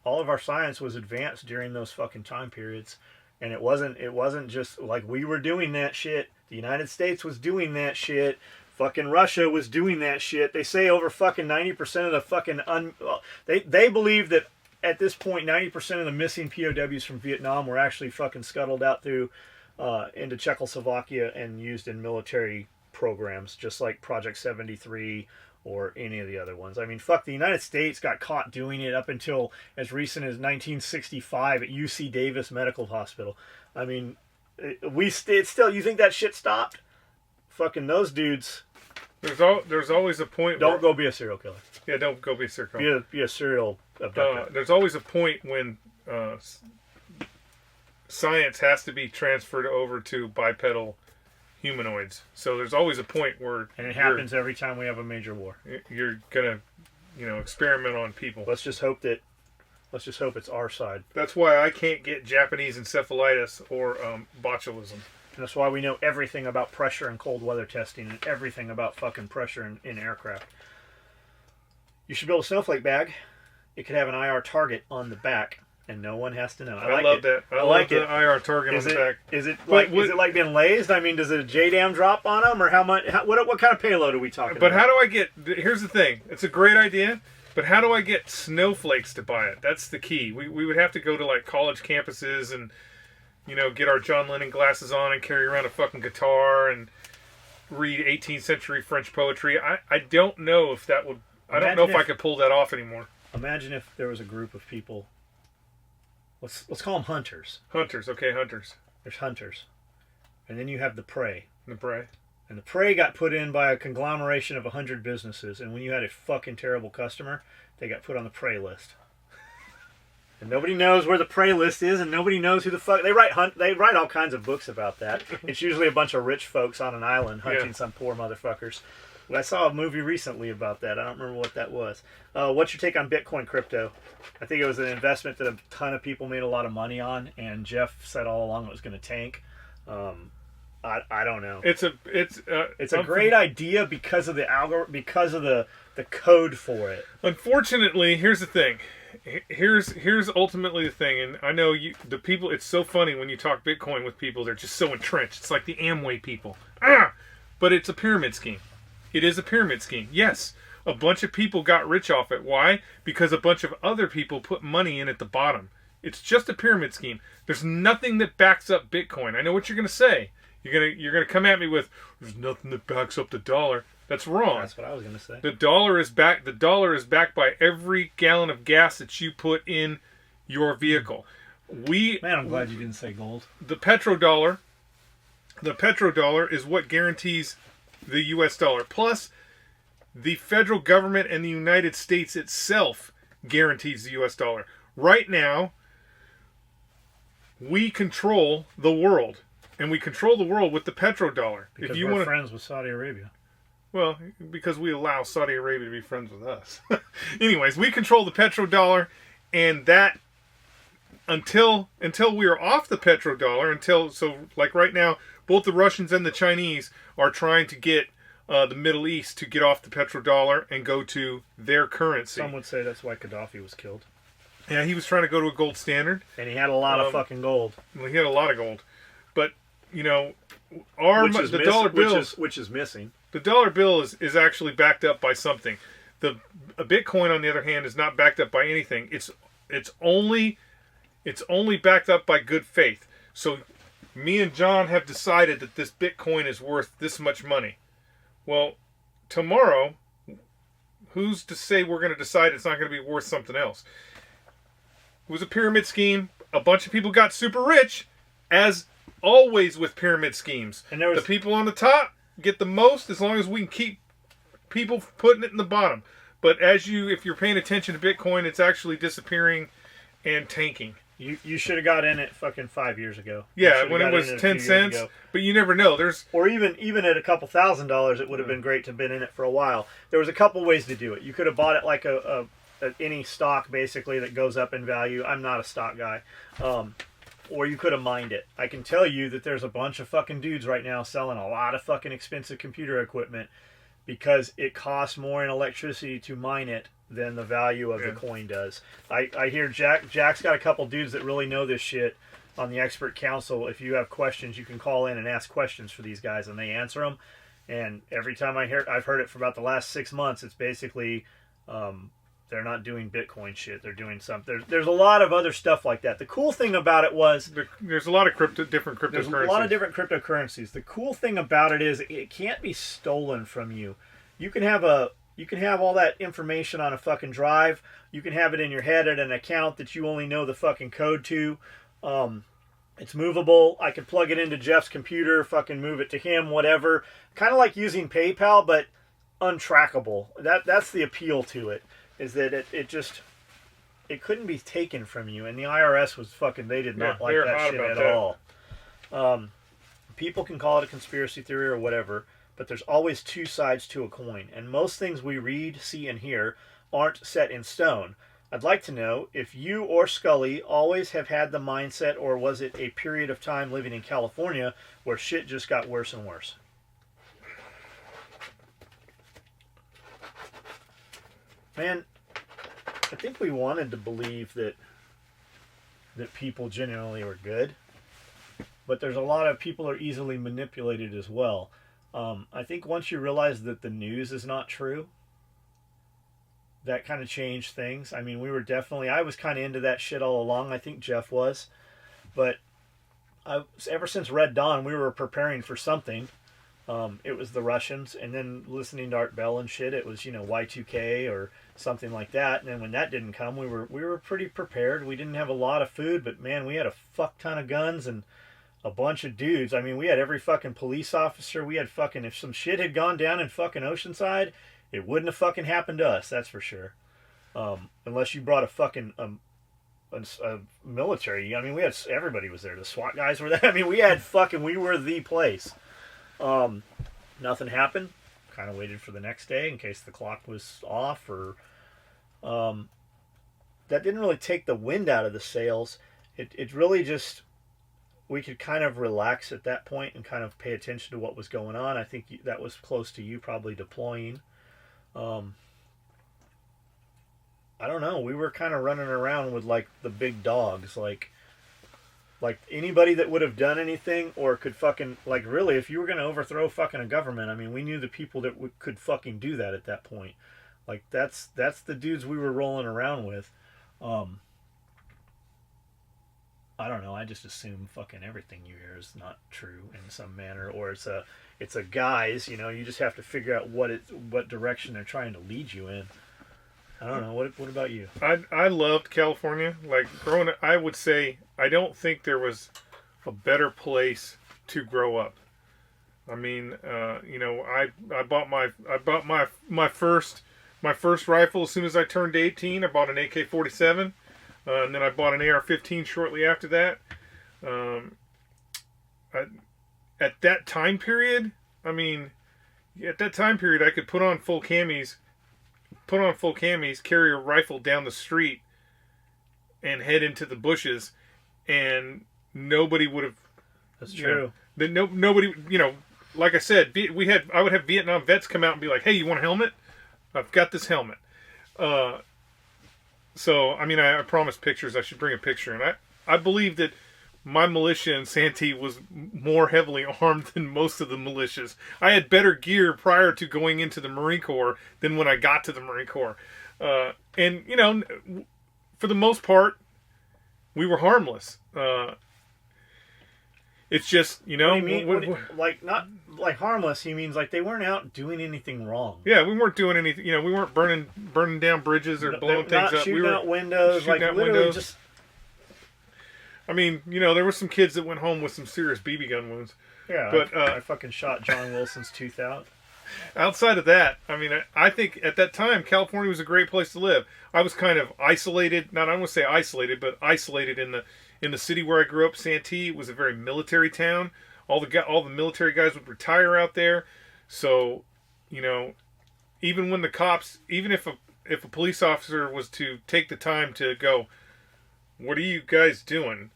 all of our science was advanced during those fucking time periods. And it wasn't just like we were doing that shit. The United States was doing that shit. Fucking Russia was doing that shit. They say over fucking 90% of the fucking they believe that at this point 90% of the missing POWs from Vietnam were actually fucking scuttled out through into Czechoslovakia and used in military programs, just like Project 73 or any of the other ones. I mean, fuck, the United States got caught doing it up until as recent as 1965 at UC Davis Medical Hospital. I mean, still, you think that shit stopped? Fucking those dudes. There's always a point. Don't go be a serial killer. Yeah, don't go be a serial killer. Be a serial abductor. There's always a point when science has to be transferred over to bipedal humanoids. So there's always a point where, and it happens every time we have a major war. You're gonna, experiment on people. Let's just hope it's our side. That's why I can't get Japanese encephalitis or botulism. And that's why we know everything about pressure and cold weather testing and everything about fucking pressure in aircraft. You should build a snowflake bag. It could have an IR target on the back, and no one has to know. I love that. I like the IR target on the back. Is it like being lased? I mean, does it a JDAM drop on them, or how much? What kind of payload are we talking about? But how do I get? Here's the thing. It's a great idea, but how do I get snowflakes to buy it? That's the key. We would have to go to like college campuses and get our John Lennon glasses on and carry around a fucking guitar and read 18th century French poetry. I don't know if that would. I don't know if I could pull that off anymore. Imagine if there was a group of people. Let's call them hunters. Hunters, okay, hunters. There's hunters, and then you have the prey. The prey. And the prey got put in by a conglomeration of 100 businesses, and when you had a fucking terrible customer, they got put on the prey list. And nobody knows where the prey list is, and nobody knows who the fuck they write all kinds of books about that. It's usually a bunch of rich folks on an island hunting some poor motherfuckers. But I saw a movie recently about that. I don't remember what that was. What's your take on Bitcoin crypto? I think it was an investment that a ton of people made a lot of money on, and Jeff said all along it was going to tank. I don't know. It's a great idea because of the because of the code for it. Unfortunately, here's the thing. Here's ultimately the thing, and I know the people. It's so funny when you talk Bitcoin with people; they're just so entrenched. It's like the Amway people. But it's a pyramid scheme. It is a pyramid scheme. Yes, a bunch of people got rich off it. Why? Because a bunch of other people put money in at the bottom. It's just a pyramid scheme. There's nothing that backs up Bitcoin. I know what you're going to say. You're gonna come at me with there's nothing that backs up the dollar. That's wrong. That's what I was going to say. The dollar is backed by every gallon of gas that you put in your vehicle. Man, I'm glad you didn't say gold. The petrodollar The petrodollar is what guarantees the U.S. dollar. Plus, the federal government and the United States itself guarantees the U.S. dollar. Right now, we control the world. And we control the world with the petrodollar. Because if you we're want friends with Saudi Arabia. Well, because we allow Saudi Arabia to be friends with us. Anyways, we control the petrodollar, and that until we are off the petrodollar, like right now, both the Russians and the Chinese are trying to get the Middle East to get off the petrodollar and go to their currency. Some would say that's why Gaddafi was killed. Yeah, he was trying to go to a gold standard. And he had a lot of fucking gold. Well, he had a lot of gold. But, you know, the dollar bill... Which is missing. The dollar bill is actually backed up by something. A Bitcoin, on the other hand, is not backed up by anything. It's only backed up by good faith. So me and John have decided that this Bitcoin is worth this much money. Well, tomorrow, who's to say we're going to decide it's not going to be worth something else? It was a pyramid scheme. A bunch of people got super rich, as always with pyramid schemes. And the people on the top get the most, as long as we can keep people putting it in the bottom. But if you're paying attention to Bitcoin, it's actually disappearing and tanking. You should have got in it fucking 5 years ago. Yeah, when it was 10 cents. But you never know. Or even at a couple $1,000s, it would have been great to have been in it for a while. There was a couple ways to do it. You could have bought it like any stock, basically, that goes up in value. I'm not a stock guy. Or you could have mined it. I can tell you that there's a bunch of fucking dudes right now selling a lot of fucking expensive computer equipment because it costs more in electricity to mine it than the value of the coin does. I hear Jack's got a couple dudes that really know this shit on the expert council. If you have questions, you can call in and ask questions for these guys, and they answer them. And every time I've heard it for about the last 6 months, it's basically they're not doing Bitcoin shit. They're doing something. There's a lot of other stuff like that. The cool thing about it was there's a lot of different cryptocurrencies. There's a lot of different cryptocurrencies. The cool thing about it is it can't be stolen from you. You can have all that information on a fucking drive. You can have it in your head at an account that you only know the fucking code to. It's movable. I could plug it into Jeff's computer, fucking move it to him, whatever. Kind of like using PayPal, but untrackable. That's the appeal to it. Is that it couldn't be taken from you, and the IRS was fucking, they did not like that shit at all. People can call it a conspiracy theory or whatever, but there's always two sides to a coin, and most things we read, see, and hear aren't set in stone. I'd like to know if you or Skully always have had the mindset, or was it a period of time living in California where shit just got worse and worse? Man, I think we wanted to believe that people genuinely were good, but there's a lot of people are easily manipulated as well. I think once you realize that the news is not true, that kind of changed things. I mean, I was kind of into that shit all along. I think Jeff was, but ever since Red Dawn, we were preparing for something. It was the Russians, and then listening to Art Bell and shit, it was, Y2K or something like that. And then when that didn't come, we were pretty prepared. We didn't have a lot of food, but man, we had a fuck ton of guns and a bunch of dudes. I mean, we had every fucking police officer. We had fucking, if some shit had gone down in fucking Oceanside, it wouldn't have fucking happened to us, that's for sure. Unless you brought a fucking a military. I mean, everybody was there. The SWAT guys were there. I mean, we were the place. Nothing happened. Kind of waited for the next day in case the clock was off, or that didn't really take the wind out of the sails. It really just, we could kind of relax at that point and kind of pay attention to what was going on. I think that was close to you probably deploying. I don't know. We were kind of running around with like the big dogs, like anybody that would have done anything or could fucking, like, really, if you were going to overthrow fucking a government, I mean, we knew the people that could fucking do that at that point. Like, that's the dudes we were rolling around with. I don't know. I just assume fucking everything you hear is not true in some manner, or it's a guise. You just have to figure out what direction they're trying to lead you in. I don't know. What about you? I loved California. Like, growing up, I would say I don't think there was a better place to grow up I mean, I bought my first rifle as soon as I turned 18. I bought an AK-47, and then I bought an AR-15 shortly after that. At that time period, I could put on full camis, carry a rifle down the street, and head into the bushes, and nobody would have. That's true. Nobody, like I said, I would have Vietnam vets come out and be like, "Hey, you want a helmet? I've got this helmet." So, I mean, I promised pictures. I should bring a picture, and I believe that my militia in Santee was more heavily armed than most of the militias. I had better gear prior to going into the Marine Corps than when I got to the Marine Corps, and for the most part, we were harmless. It's just, What do you mean? Like, not like harmless, he means like they weren't out doing anything wrong. Yeah, we weren't doing anything. We weren't burning down bridges or blowing things up. We were out windows, shooting like out literally windows. just. I mean, there were some kids that went home with some serious BB gun wounds. Yeah, but I fucking shot John Wilson's tooth out. Outside of that, I mean, I think at that time California was a great place to live. I was kind of isolated. Not I don't want to say isolated, but isolated in the city where I grew up. Santee was a very military town. All the military guys would retire out there. So, even when the cops, even if a police officer was to take the time to go, "What are you guys doing?"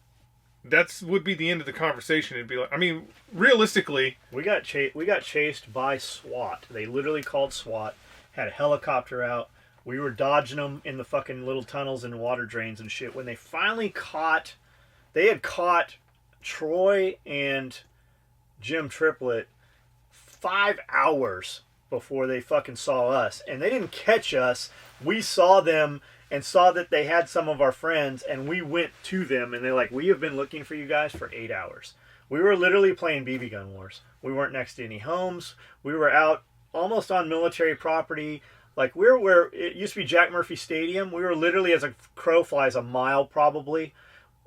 That would be the end of the conversation. It'd be like, I mean, realistically, we got chased by SWAT. They literally called SWAT. Had a helicopter out. We were dodging them in the fucking little tunnels and water drains and shit. When they finally they had caught Troy and Jim Triplett 5 hours before they fucking saw us. And they didn't catch us. We saw them and saw that they had some of our friends, and we went to them, and they're like, "We have been looking for you guys for 8 hours." We were literally playing BB gun wars. We weren't next to any homes. We were out almost on military property. Like, we're where it used to be Jack Murphy Stadium. We were literally, as a crow flies, a mile probably.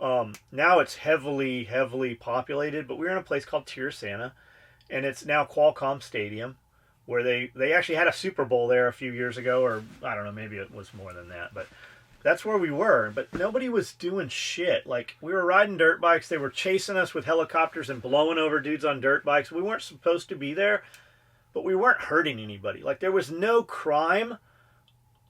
Now it's heavily, heavily populated, but we were in a place called Tirsana, and it's now Qualcomm Stadium, where they actually had a Super Bowl there a few years ago, or I don't know, maybe it was more than that, but that's where we were. But nobody was doing shit. Like, we were riding dirt bikes. They were chasing us with helicopters and blowing over dudes on dirt bikes. We weren't supposed to be there, but we weren't hurting anybody. Like, there was no crime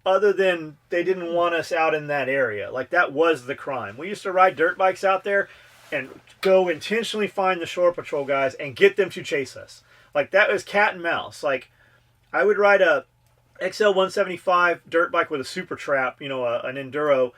other than they didn't want us out in that area. Like, that was the crime. We used to ride dirt bikes out there and go intentionally find the shore patrol guys and get them to chase us. Like, that was cat and mouse. Like, I would ride a XL 175 dirt bike with a super trap, an enduro,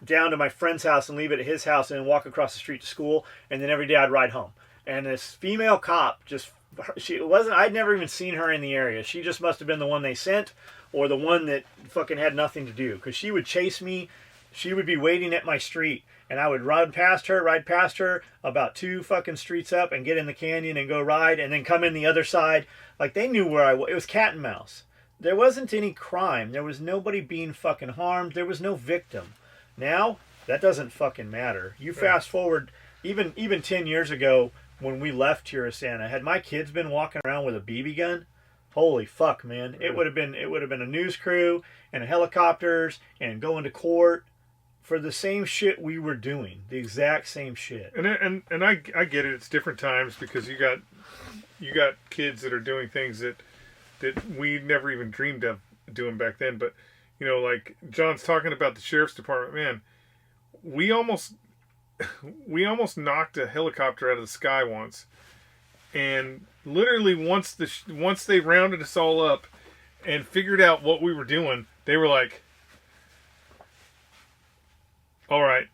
down to my friend's house and leave it at his house and then walk across the street to school. And then every day I'd ride home. And this female cop I'd never even seen her in the area. She just must have been the one they sent, or the one that fucking had nothing to do. Because she would chase me. She would be waiting at my street. And I would ride past her about 2 fucking streets up and get in the canyon and go ride and then come in the other side. Like, they knew where I was. It was cat and mouse. There wasn't any crime. There was nobody being fucking harmed. There was no victim. Now, that doesn't fucking matter. You fast forward, even 10 years ago when we left Tirisana, had my kids been walking around with a BB gun, holy fuck, man. It would have been a news crew and helicopters and going to court for the same shit we were doing, the exact same shit. And I get it. It's different times because you got kids that are doing things that we never even dreamed of doing back then. But like John's talking about the sheriff's department, man, we almost knocked a helicopter out of the sky once, and literally once they rounded us all up and figured out what we were doing, they were like, "All right,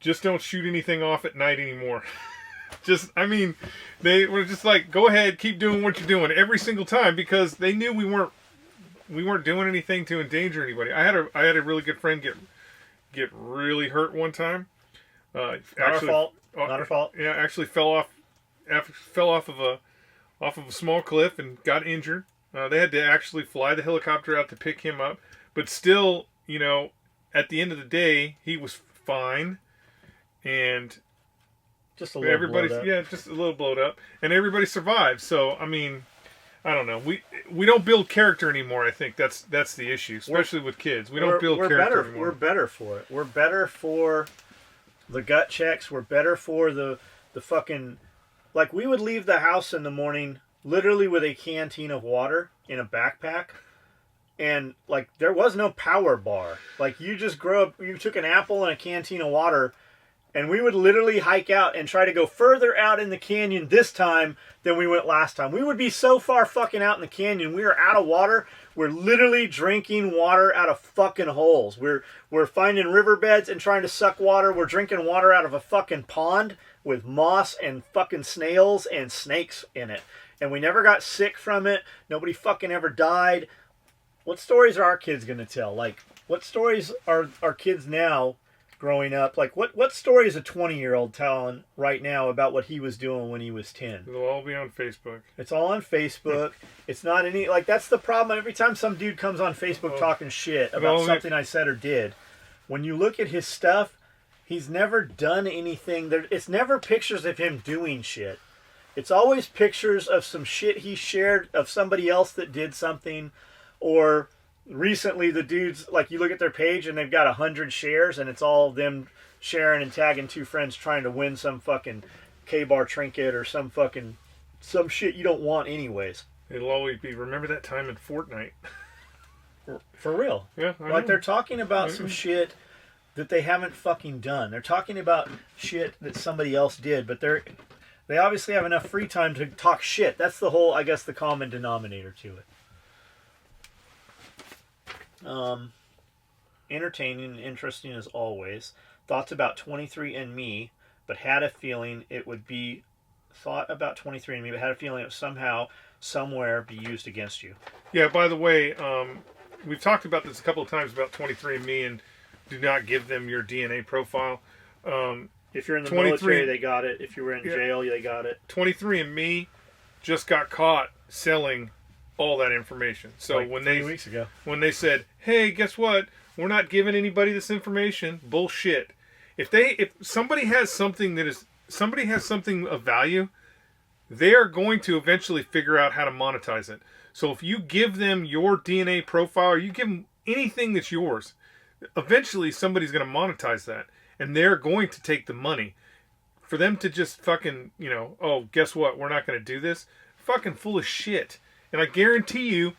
just don't shoot anything off at night anymore." They were just like, "Go ahead, keep doing what you're doing," every single time, because they knew we weren't doing anything to endanger anybody. I had a really good friend get really hurt one time. Not our fault. Yeah, actually fell off of a small cliff and got injured. They had to actually fly the helicopter out to pick him up, but still, at the end of the day, he was fine. And Just a little everybody's blowed up. yeah, just a little blowed up, and everybody survives. So I mean, I don't know. We don't build character anymore. I think that's the issue, especially with kids. We don't build character anymore. We're better for it. We're better for the gut checks. We're better for the fucking, like, we would leave the house in the morning literally with a canteen of water in a backpack. And, like, there was no power bar. Like, you just you took an apple and a canteen of water, and we would literally hike out and try to go further out in the canyon this time than we went last time. We would be so far fucking out in the canyon, we were out of water. We're literally drinking water out of fucking holes. We're finding riverbeds and trying to suck water. We're drinking water out of a fucking pond with moss and fucking snails and snakes in it. And we never got sick from it. Nobody fucking ever died. What stories are our kids going to tell? Like, what stories are our kids now growing up? Like, what story is a 20-year-old telling right now about what he was doing when he was 10? It'll all be on Facebook. It's all on Facebook. It's not any... Like, that's the problem. Every time some dude comes on Facebook talking shit about something I said or did, when you look at his stuff, he's never done anything. It's never pictures of him doing shit. It's always pictures of some shit he shared of somebody else that did something. Or recently the dudes, like, you look at their page and they've got 100 shares and it's all them sharing and tagging two friends trying to win some fucking K-bar trinket or some shit you don't want anyways. It'll always be, remember that time in Fortnite? For real. Yeah, like, they're talking about some shit that they haven't fucking done. They're talking about shit that somebody else did, but they obviously have enough free time to talk shit. That's the whole, I guess, the common denominator to it. Entertaining and interesting as always. Thoughts about 23andMe, but had a feeling it would be somehow, somewhere be used against you. Yeah, by the way, we've talked about this a couple of times about 23andMe, and do not give them your DNA profile. If you're in the military, they got it. If you were in jail, they got it. 23andMe just got caught selling all that information. So like 3 weeks ago, when they said, "Hey, guess what? We're not giving anybody this information," bullshit. If somebody has something of value, they are going to eventually figure out how to monetize it. So if you give them your DNA profile, or you give them anything that's yours, eventually somebody's going to monetize that, and they're going to take the money. For them to just fucking, oh, guess what? We're not going to do this. Fucking full of shit. And I guarantee you,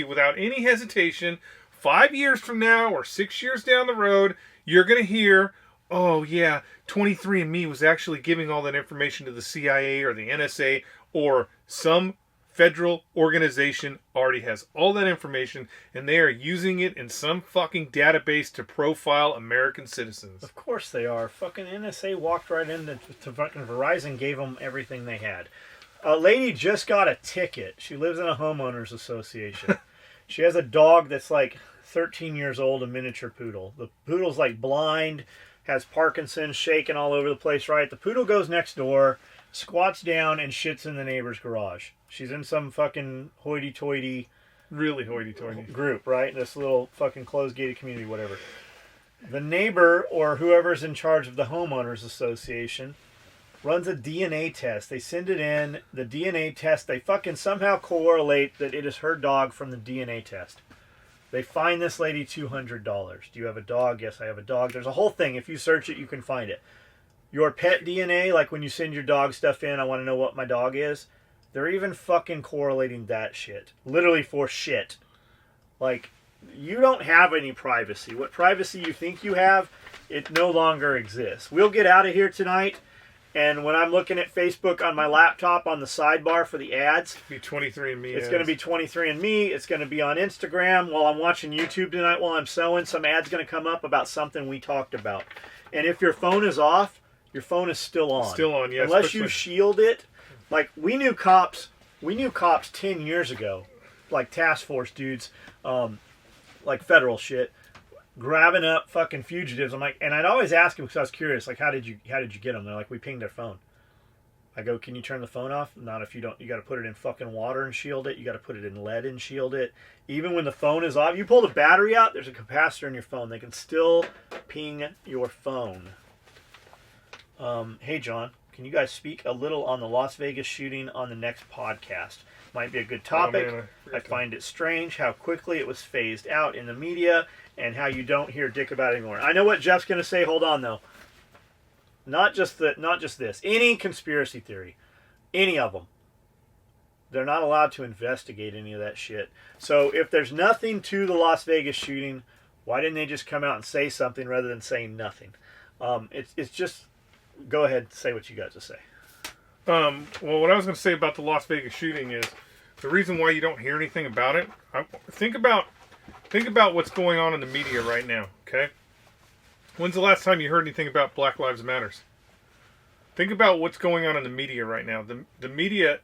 without any hesitation, 5 years from now or 6 years down the road, you're going to hear, oh yeah, 23andMe was actually giving all that information to the CIA or the NSA, or some federal organization already has all that information, and they are using it in some fucking database to profile American citizens. Of course they are. Fucking NSA walked right into fucking Verizon, gave them everything they had. A lady just got a ticket. She lives in a homeowners association. She has a dog that's like 13 years old, a miniature poodle. The poodle's like blind, has Parkinson's, shaking all over the place, right? The poodle goes next door, squats down, and shits in the neighbor's garage. She's in some fucking hoity-toity... Really hoity-toity. ...group, right? This little fucking closed-gated community, whatever. The neighbor, or whoever's in charge of the homeowners association, runs a DNA test. They send it in. The DNA test, they fucking somehow correlate that it is her dog from the DNA test. They find this lady $200. Do you have a dog? Yes, I have a dog. There's a whole thing. If you search it, you can find it. Your pet DNA, like when you send your dog stuff in, I want to know what my dog is. They're even fucking correlating that shit. Literally for shit. Like, you don't have any privacy. What privacy you think you have, it no longer exists. We'll get out of here tonight. And when I'm looking at Facebook on my laptop on the sidebar for the ads, be 23andMe. It's going to be 23andMe. It's going to be on Instagram. While I'm watching YouTube tonight, while I'm sewing, some ad's going to come up about something we talked about. And if your phone is off, your phone is still on. Still on, yes. Unless you shield it. Like, we knew cops 10 years ago, like task force dudes, like federal shit, grabbing up fucking fugitives. I'm like, and I'd always ask them because I was curious, like, how did you get them? They're like, we pinged their phone. I go, can you turn the phone off? Not if you don't. You got to put it in fucking water and shield it. You got to put it in lead and shield it. Even when the phone is off, you pull the battery out, there's a capacitor in your phone. They can still ping your phone. Hey, John, can you guys speak a little on the Las Vegas shooting on the next podcast? Might be a good topic. Oh, man, I find it strange how quickly it was phased out in the media and how you don't hear dick about it anymore. I know what Jeff's going to say. Hold on, though. Not just this. Any conspiracy theory, any of them, they're not allowed to investigate any of that shit. So if there's nothing to the Las Vegas shooting, why didn't they just come out and say something rather than saying nothing? It's just, go ahead, say what you got to say. Well, what I was going to say about the Las Vegas shooting is the reason why you don't hear anything about it. Think about what's going on in the media right now. Okay, when's the last time you heard anything about Black Lives Matters? Think about what's going on in the media right now. The media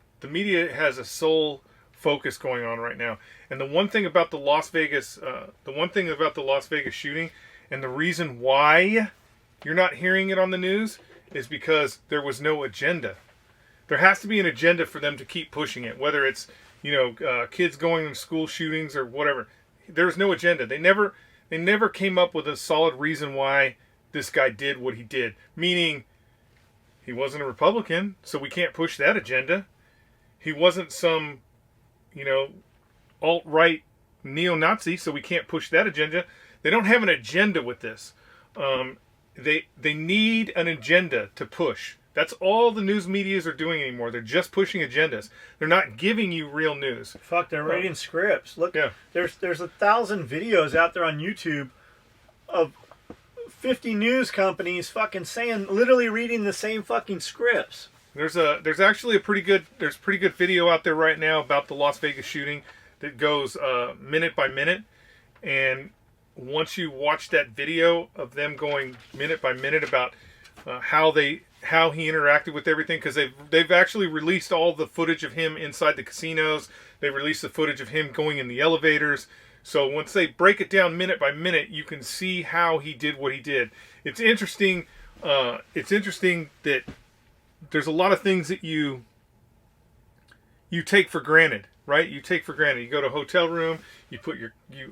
has a sole focus going on right now. And the one thing about the Las Vegas shooting, and the reason why you're not hearing it on the news, is because there was no agenda. There has to be an agenda for them to keep pushing it, whether it's kids going to school shootings or whatever. There's no agenda. They never came up with a solid reason why this guy did what he did. Meaning, he wasn't a Republican, so we can't push that agenda. He wasn't some, alt-right neo-Nazi, so we can't push that agenda. They don't have an agenda with this. They need an agenda to push. That's all the news medias are doing anymore. They're just pushing agendas. They're not giving you real news. Fuck, they're writing scripts. Look, yeah. There's 1,000 videos out there on YouTube of 50 news companies fucking literally reading the same fucking scripts. There's actually a pretty good video out there right now about the Las Vegas shooting that goes minute by minute, and once you watch that video of them going minute by minute about how he interacted with everything, because they've actually released all the footage of him inside the casinos. They released the footage of him going in the elevators. So once they break it down minute by minute, you can see how he did what he did. It's interesting. It's interesting that there's a lot of things that you take for granted, right? You take for granted. You go to a hotel room, you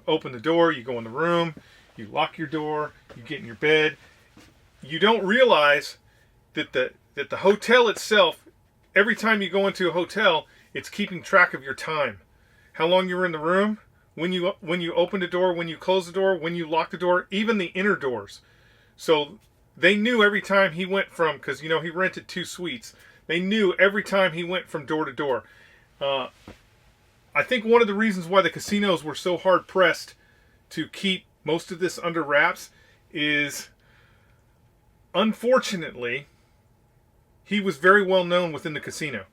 open the door, you go in the room, you lock your door, you get in your bed. You don't realize that the hotel itself, every time you go into a hotel, it's keeping track of your time. How long you were in the room, when you open the door, when you close the door, when you lock the door, even the inner doors. So they knew every time he went from, because he rented 2 suites. They knew every time he went from door to door. I think one of the reasons why the casinos were so hard pressed to keep most of this under wraps is, unfortunately, he was very well known within the casino.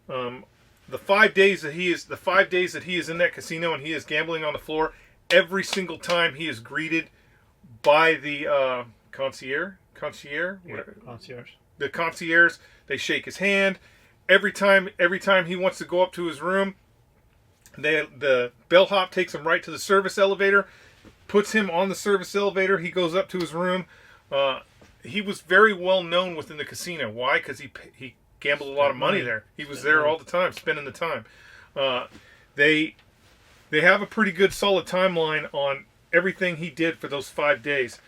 The 5 days that he is in that casino and he is gambling on the floor, every single time he is greeted by the concierge. The concierge, they shake his hand. Every time he wants to go up to his room, the bellhop takes him right to the service elevator, puts him on the service elevator. He goes up to his room. He was very well known within the casino. Why? Because he gambled a lot of money there. He was there all the time, spending the time. They have a pretty good solid timeline on everything he did for those 5 days.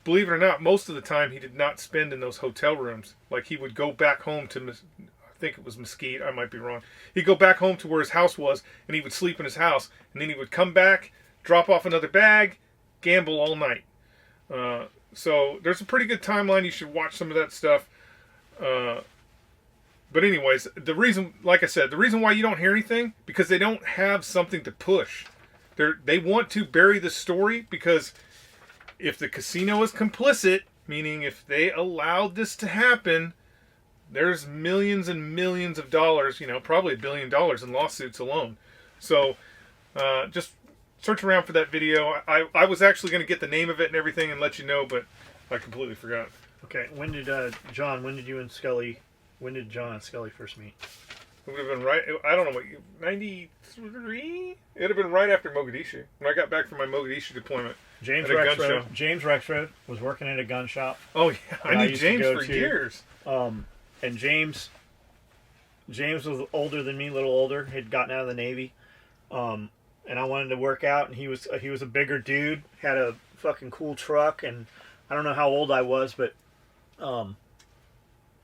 Believe it or not, most of the time he did not spend in those hotel rooms. Like, he would go back home to, I think it was Mesquite, I might be wrong. He'd go back home to where his house was, and he would sleep in his house. And then he would come back, drop off another bag, gamble all night. So there's a pretty good timeline. You should watch some of that stuff. But anyways, the reason why you don't hear anything, because they don't have something to push. They want to bury the story, because if the casino is complicit, meaning if they allowed this to happen, there's millions and millions of dollars, probably $1 billion in lawsuits alone. So just search around for that video. I was actually going to get the name of it and everything and let you know, but I completely forgot. Okay, when did John and Skully first meet? It would have been right, I don't know, 93? It would have been right after Mogadishu, when I got back from my Mogadishu deployment. James Rexroad was working at a gun shop. Oh, yeah, I knew James for years. And James was older than me, a little older. He'd gotten out of the Navy. And I wanted to work out, and he was a bigger dude, had a fucking cool truck, and I don't know how old I was, but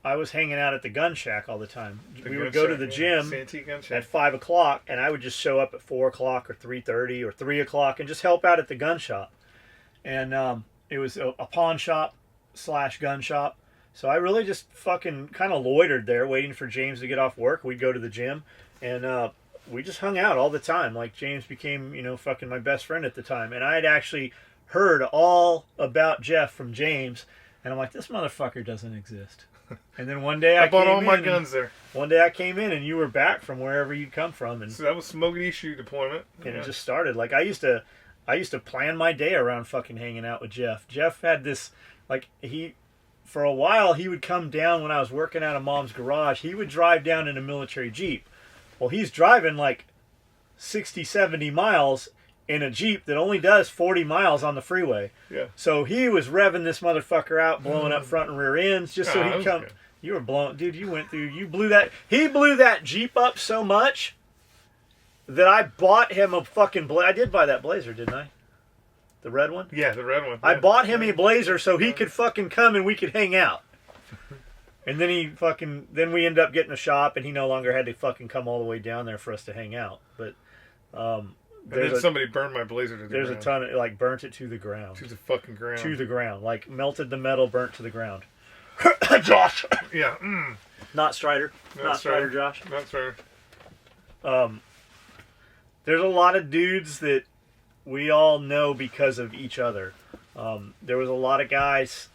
I was hanging out at the gun shack all the time. The we gun would go to shack, the yeah. gym Santee gun shack. at 5 o'clock, and I would just show up at 4 o'clock or 3:30 or 3 o'clock and just help out at the gun shop. And it was a pawn shop / gun shop. So I really just fucking kind of loitered there waiting for James to get off work. We'd go to the gym, and we just hung out all the time. Like, James became, fucking my best friend at the time. And I had actually heard all about Jeff from James, and I'm like, this motherfucker doesn't exist. And then one day I bought all my guns there. One day I came in and you were back from wherever you'd come from, and So that was Mogadishu deployment. and it just started. Like, I used to plan my day around fucking hanging out with Jeff. Jeff had this, like, for a while he would come down when I was working out of Mom's garage. He would drive down in a military Jeep. Well, he's driving like 60, 70 miles in a Jeep that only does 40 miles on the freeway. Yeah. So he was revving this motherfucker out, blowing up front and rear ends just so Oh, that he'd was come. good. You were blown, dude. You blew that. He blew that Jeep up so much that I bought him a fucking I did buy that Blazer, didn't I? The red one? Yeah, the red one. I Yeah. bought him a Blazer so he could fucking come and we could hang out. And then then we ended up getting a shop, and he no longer had to fucking come all the way down there for us to hang out. But And then somebody burned my Blazer to the there's ground. a ton of, like, burnt it to the ground. To the fucking ground. To the ground. Like, melted the metal, burnt to the ground. Josh! Yeah. Not Strider. Not Strider, Strider. Josh. That's right. There's a lot of dudes that we all know because of each other. There was a lot of guys,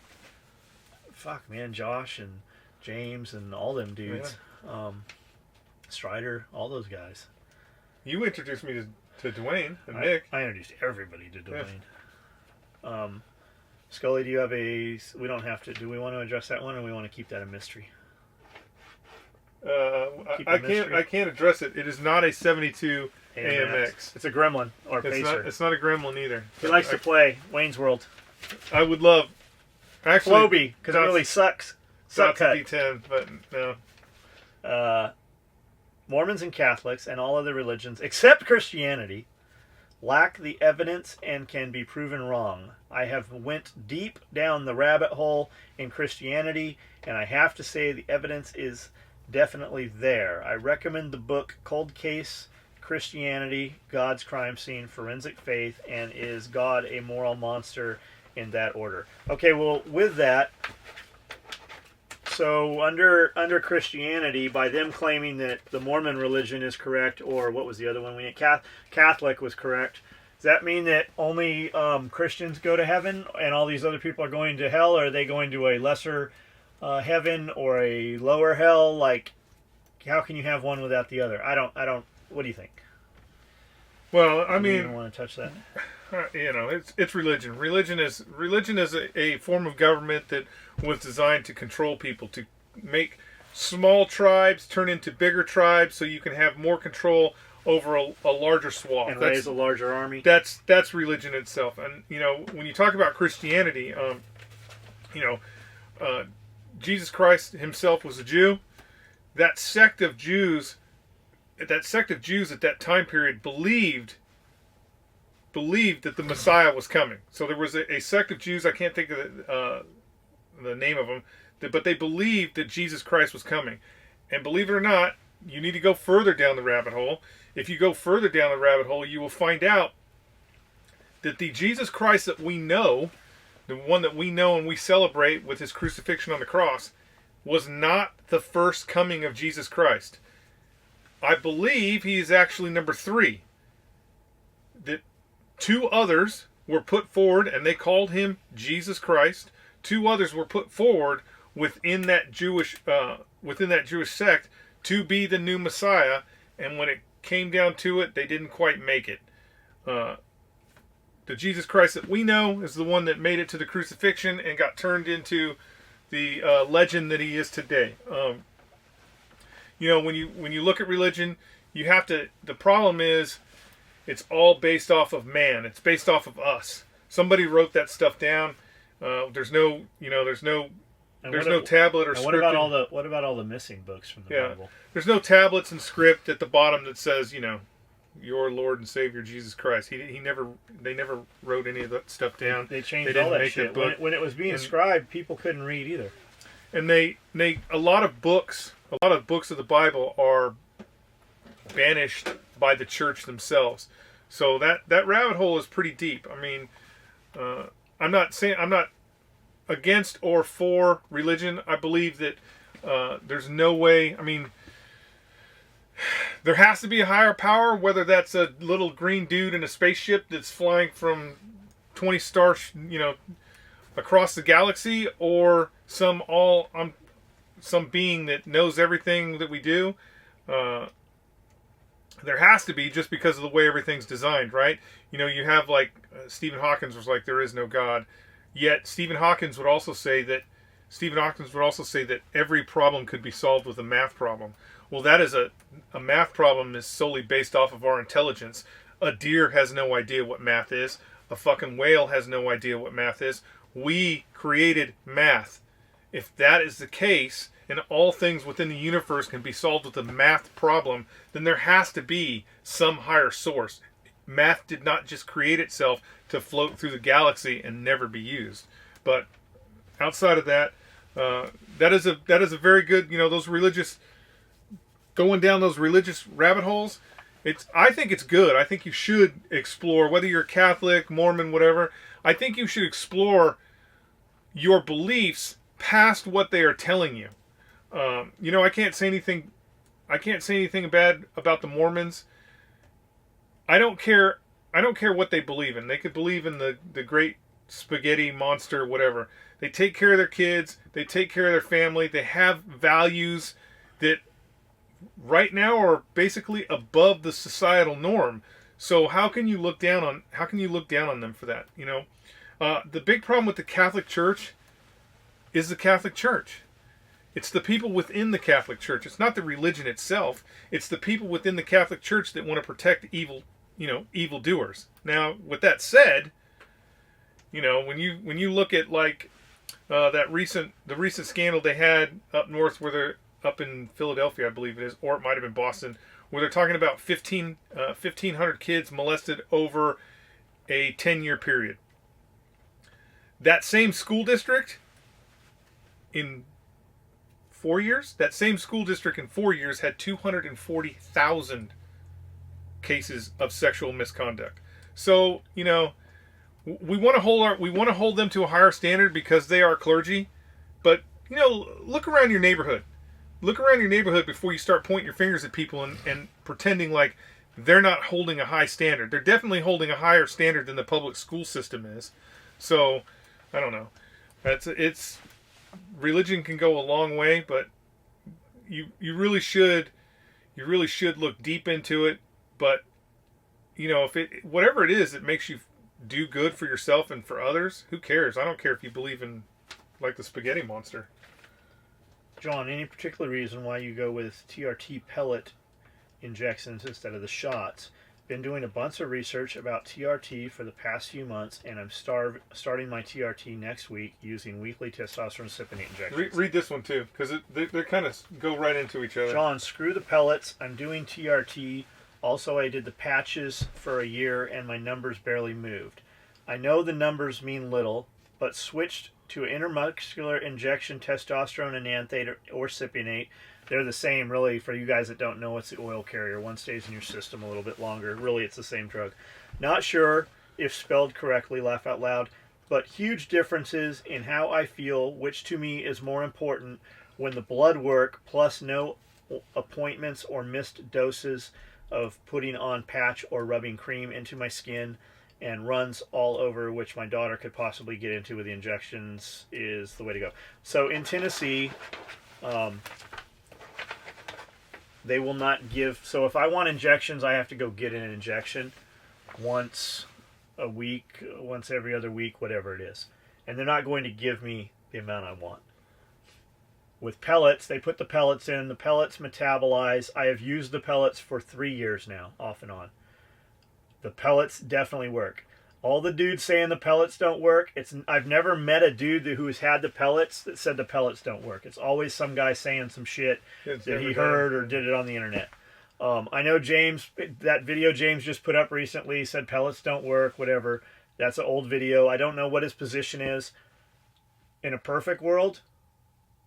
fuck man, Josh and James and all them dudes. Strider, all those guys. You introduced me to Dwayne and I Nick. introduced everybody to Dwayne. Skully, do you have we don't have to, do we want to address that one, or we want to keep that a mystery? I can't address it. It is not a 72 AMX. It's a Gremlin or It's Pacer. not. It's not a Gremlin either. He likes to play Wayne's World. I would love. Actually, Floby, because it really sucks. Suck cut. D10, but no. Mormons and Catholics and all other religions, except Christianity, lack the evidence and can be proven wrong. I have went deep down the rabbit hole in Christianity, and I have to say the evidence is definitely there. I recommend the book Cold Case Christianity, God's Crime Scene, Forensic Faith, and Is God a Moral Monster, in that order. Okay, well, with that, so under Christianity, by them claiming that the Mormon religion is correct, or what was the other one? Catholic was correct. Does that mean that only Christians go to heaven and all these other people are going to hell, or are they going to a lesser heaven or a lower hell? Like, how can you have one without the other? I don't. What do you think? Well, I Do you mean, even want to touch that? it's religion. Religion is a form of government that was designed to control people, to make small tribes turn into bigger tribes, so you can have more control over a larger swath And raise a larger army. That's religion itself. And when you talk about Christianity, Jesus Christ himself was a Jew. That sect of Jews at that time period believed that the Messiah was coming. So there was a sect of Jews, I can't think of the name of them, but they believed that Jesus Christ was coming. And believe it or not, you need to go further down the rabbit hole. If you go further down the rabbit hole, you will find out that the Jesus Christ that we know, the one that we know and we celebrate with his crucifixion on the cross, was not the first coming of Jesus Christ. I believe he is actually number 3. That 2 others were put forward, and they called him Jesus Christ. 2 others were put forward within that Jewish sect to be the new Messiah, and when it came down to it, they didn't quite make it. The Jesus Christ that we know is the one that made it to the crucifixion and got turned into the legend that he is today. When you look at religion, you have to. The problem is, it's all based off of man. It's based off of us. Somebody wrote that stuff down. There's no tablet or And script. what about all the missing books from the Bible? There's no tablets and script at the bottom that says, your Lord and Savior Jesus Christ. They never wrote any of that stuff down. They changed They didn't all that make shit. that book. When it was being scribed, people couldn't read either. and a lot of books of the Bible are banished by the church themselves. So that rabbit hole is pretty deep. I mean, I'm not against or for religion. I believe that there's no way. I mean, there has to be a higher power, whether that's a little green dude in a spaceship that's flying from 20 stars, across the galaxy, or some being that knows everything that we do. There has to be, just because of the way everything's designed, right? You have like Stephen Hawking was like, there is no God. Yet Stephen Hawking would also say that every problem could be solved with a math problem. Well, that is a math problem is solely based off of our intelligence. A deer has no idea what math is. A fucking whale has no idea what math is. We created math. If that is the case, and all things within the universe can be solved with a math problem, then there has to be some higher source. Math did not just create itself to float through the galaxy and never be used. But outside of that, that is a very good, those religious, going down those religious rabbit holes. I think it's good. I think you should explore, whether you're Catholic, Mormon, whatever. I think you should explore your beliefs past what they are telling you. I can't say anything bad about the Mormons. I don't care what they believe in. They could believe in the great spaghetti monster, whatever. They take care of their kids. They take care of their family. They have values that right now are basically above the societal norm. So how can you look down on them for that? The big problem with the Catholic Church is the Catholic Church. It's the people within the Catholic Church. It's not the religion itself. It's the people within the Catholic Church that want to protect evildoers. Now, with that said, when you look at like the recent scandal they had up north, where they're up in Philadelphia, I believe it is, or it might have been Boston, where they're talking about 1,500 kids molested over a 10-year period. That same school district in 4 years, had 240,000 cases of sexual misconduct. So, we want to hold them to a higher standard because they are clergy. But, look around your neighborhood. Look around your neighborhood before you start pointing your fingers at people and pretending like they're not holding a high standard. They're definitely holding a higher standard than the public school system is. So, I don't know. Religion can go a long way, but you really should look deep into it. But whatever it is that makes you do good for yourself and for others, who cares? I don't care if you believe in like the spaghetti monster. John, any particular reason why you go with TRT pellet injections instead of the shots? Been doing a bunch of research about TRT for the past few months, and I'm starting my TRT next week using weekly testosterone cypionate injections. Read this one too, because they kind of go right into each other. John, screw the pellets. I'm doing TRT. Also, I did the patches for a year, and my numbers barely moved. I know the numbers mean little, but switched to intramuscular injection testosterone enanthate or cypionate. They're the same, really, for you guys that don't know. It's the oil carrier. One stays in your system a little bit longer. Really, it's the same drug. Not sure if spelled correctly, laugh out loud, but huge differences in how I feel, which to me is more important when the blood work plus no appointments or missed doses of putting on patch or rubbing cream into my skin and runs all over, which my daughter could possibly get into with the injections, is the way to go. So in Tennessee, they will not give. So if I want injections, I have to go get an injection once a week, once every other week, whatever it is. And they're not going to give me the amount I want. With pellets, they put the pellets in. The pellets metabolize. I have used the pellets for 3 years now, off and on. The pellets definitely work. All the dudes saying the pellets don't work, I've never met a dude who has had the pellets that said the pellets don't work. It's always some guy saying some shit that he heard or did it on the internet. I know James, that video James just put up recently said pellets don't work, whatever. That's an old video. I don't know what his position is. In a perfect world,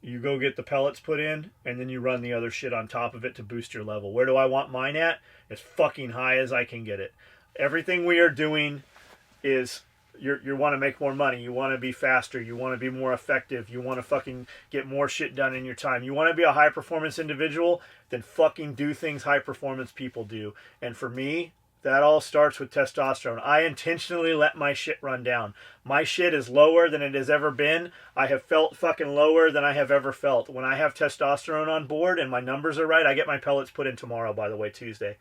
You go get the pellets put in, and then you run the other shit on top of it to boost your level. Where do I want mine at? As fucking high as I can get it. Everything we are doing is you want to make more money. You want to be faster. You want to be more effective. You want to fucking get more shit done in your time. You want to be a high performance individual, then fucking do things high performance people do. And for me, that all starts with testosterone. I intentionally let my shit run down. My shit is lower than it has ever been. I have felt fucking lower than I have ever felt. When I have testosterone on board and my numbers are right, I get my pellets put in tomorrow, by the way, Tuesday.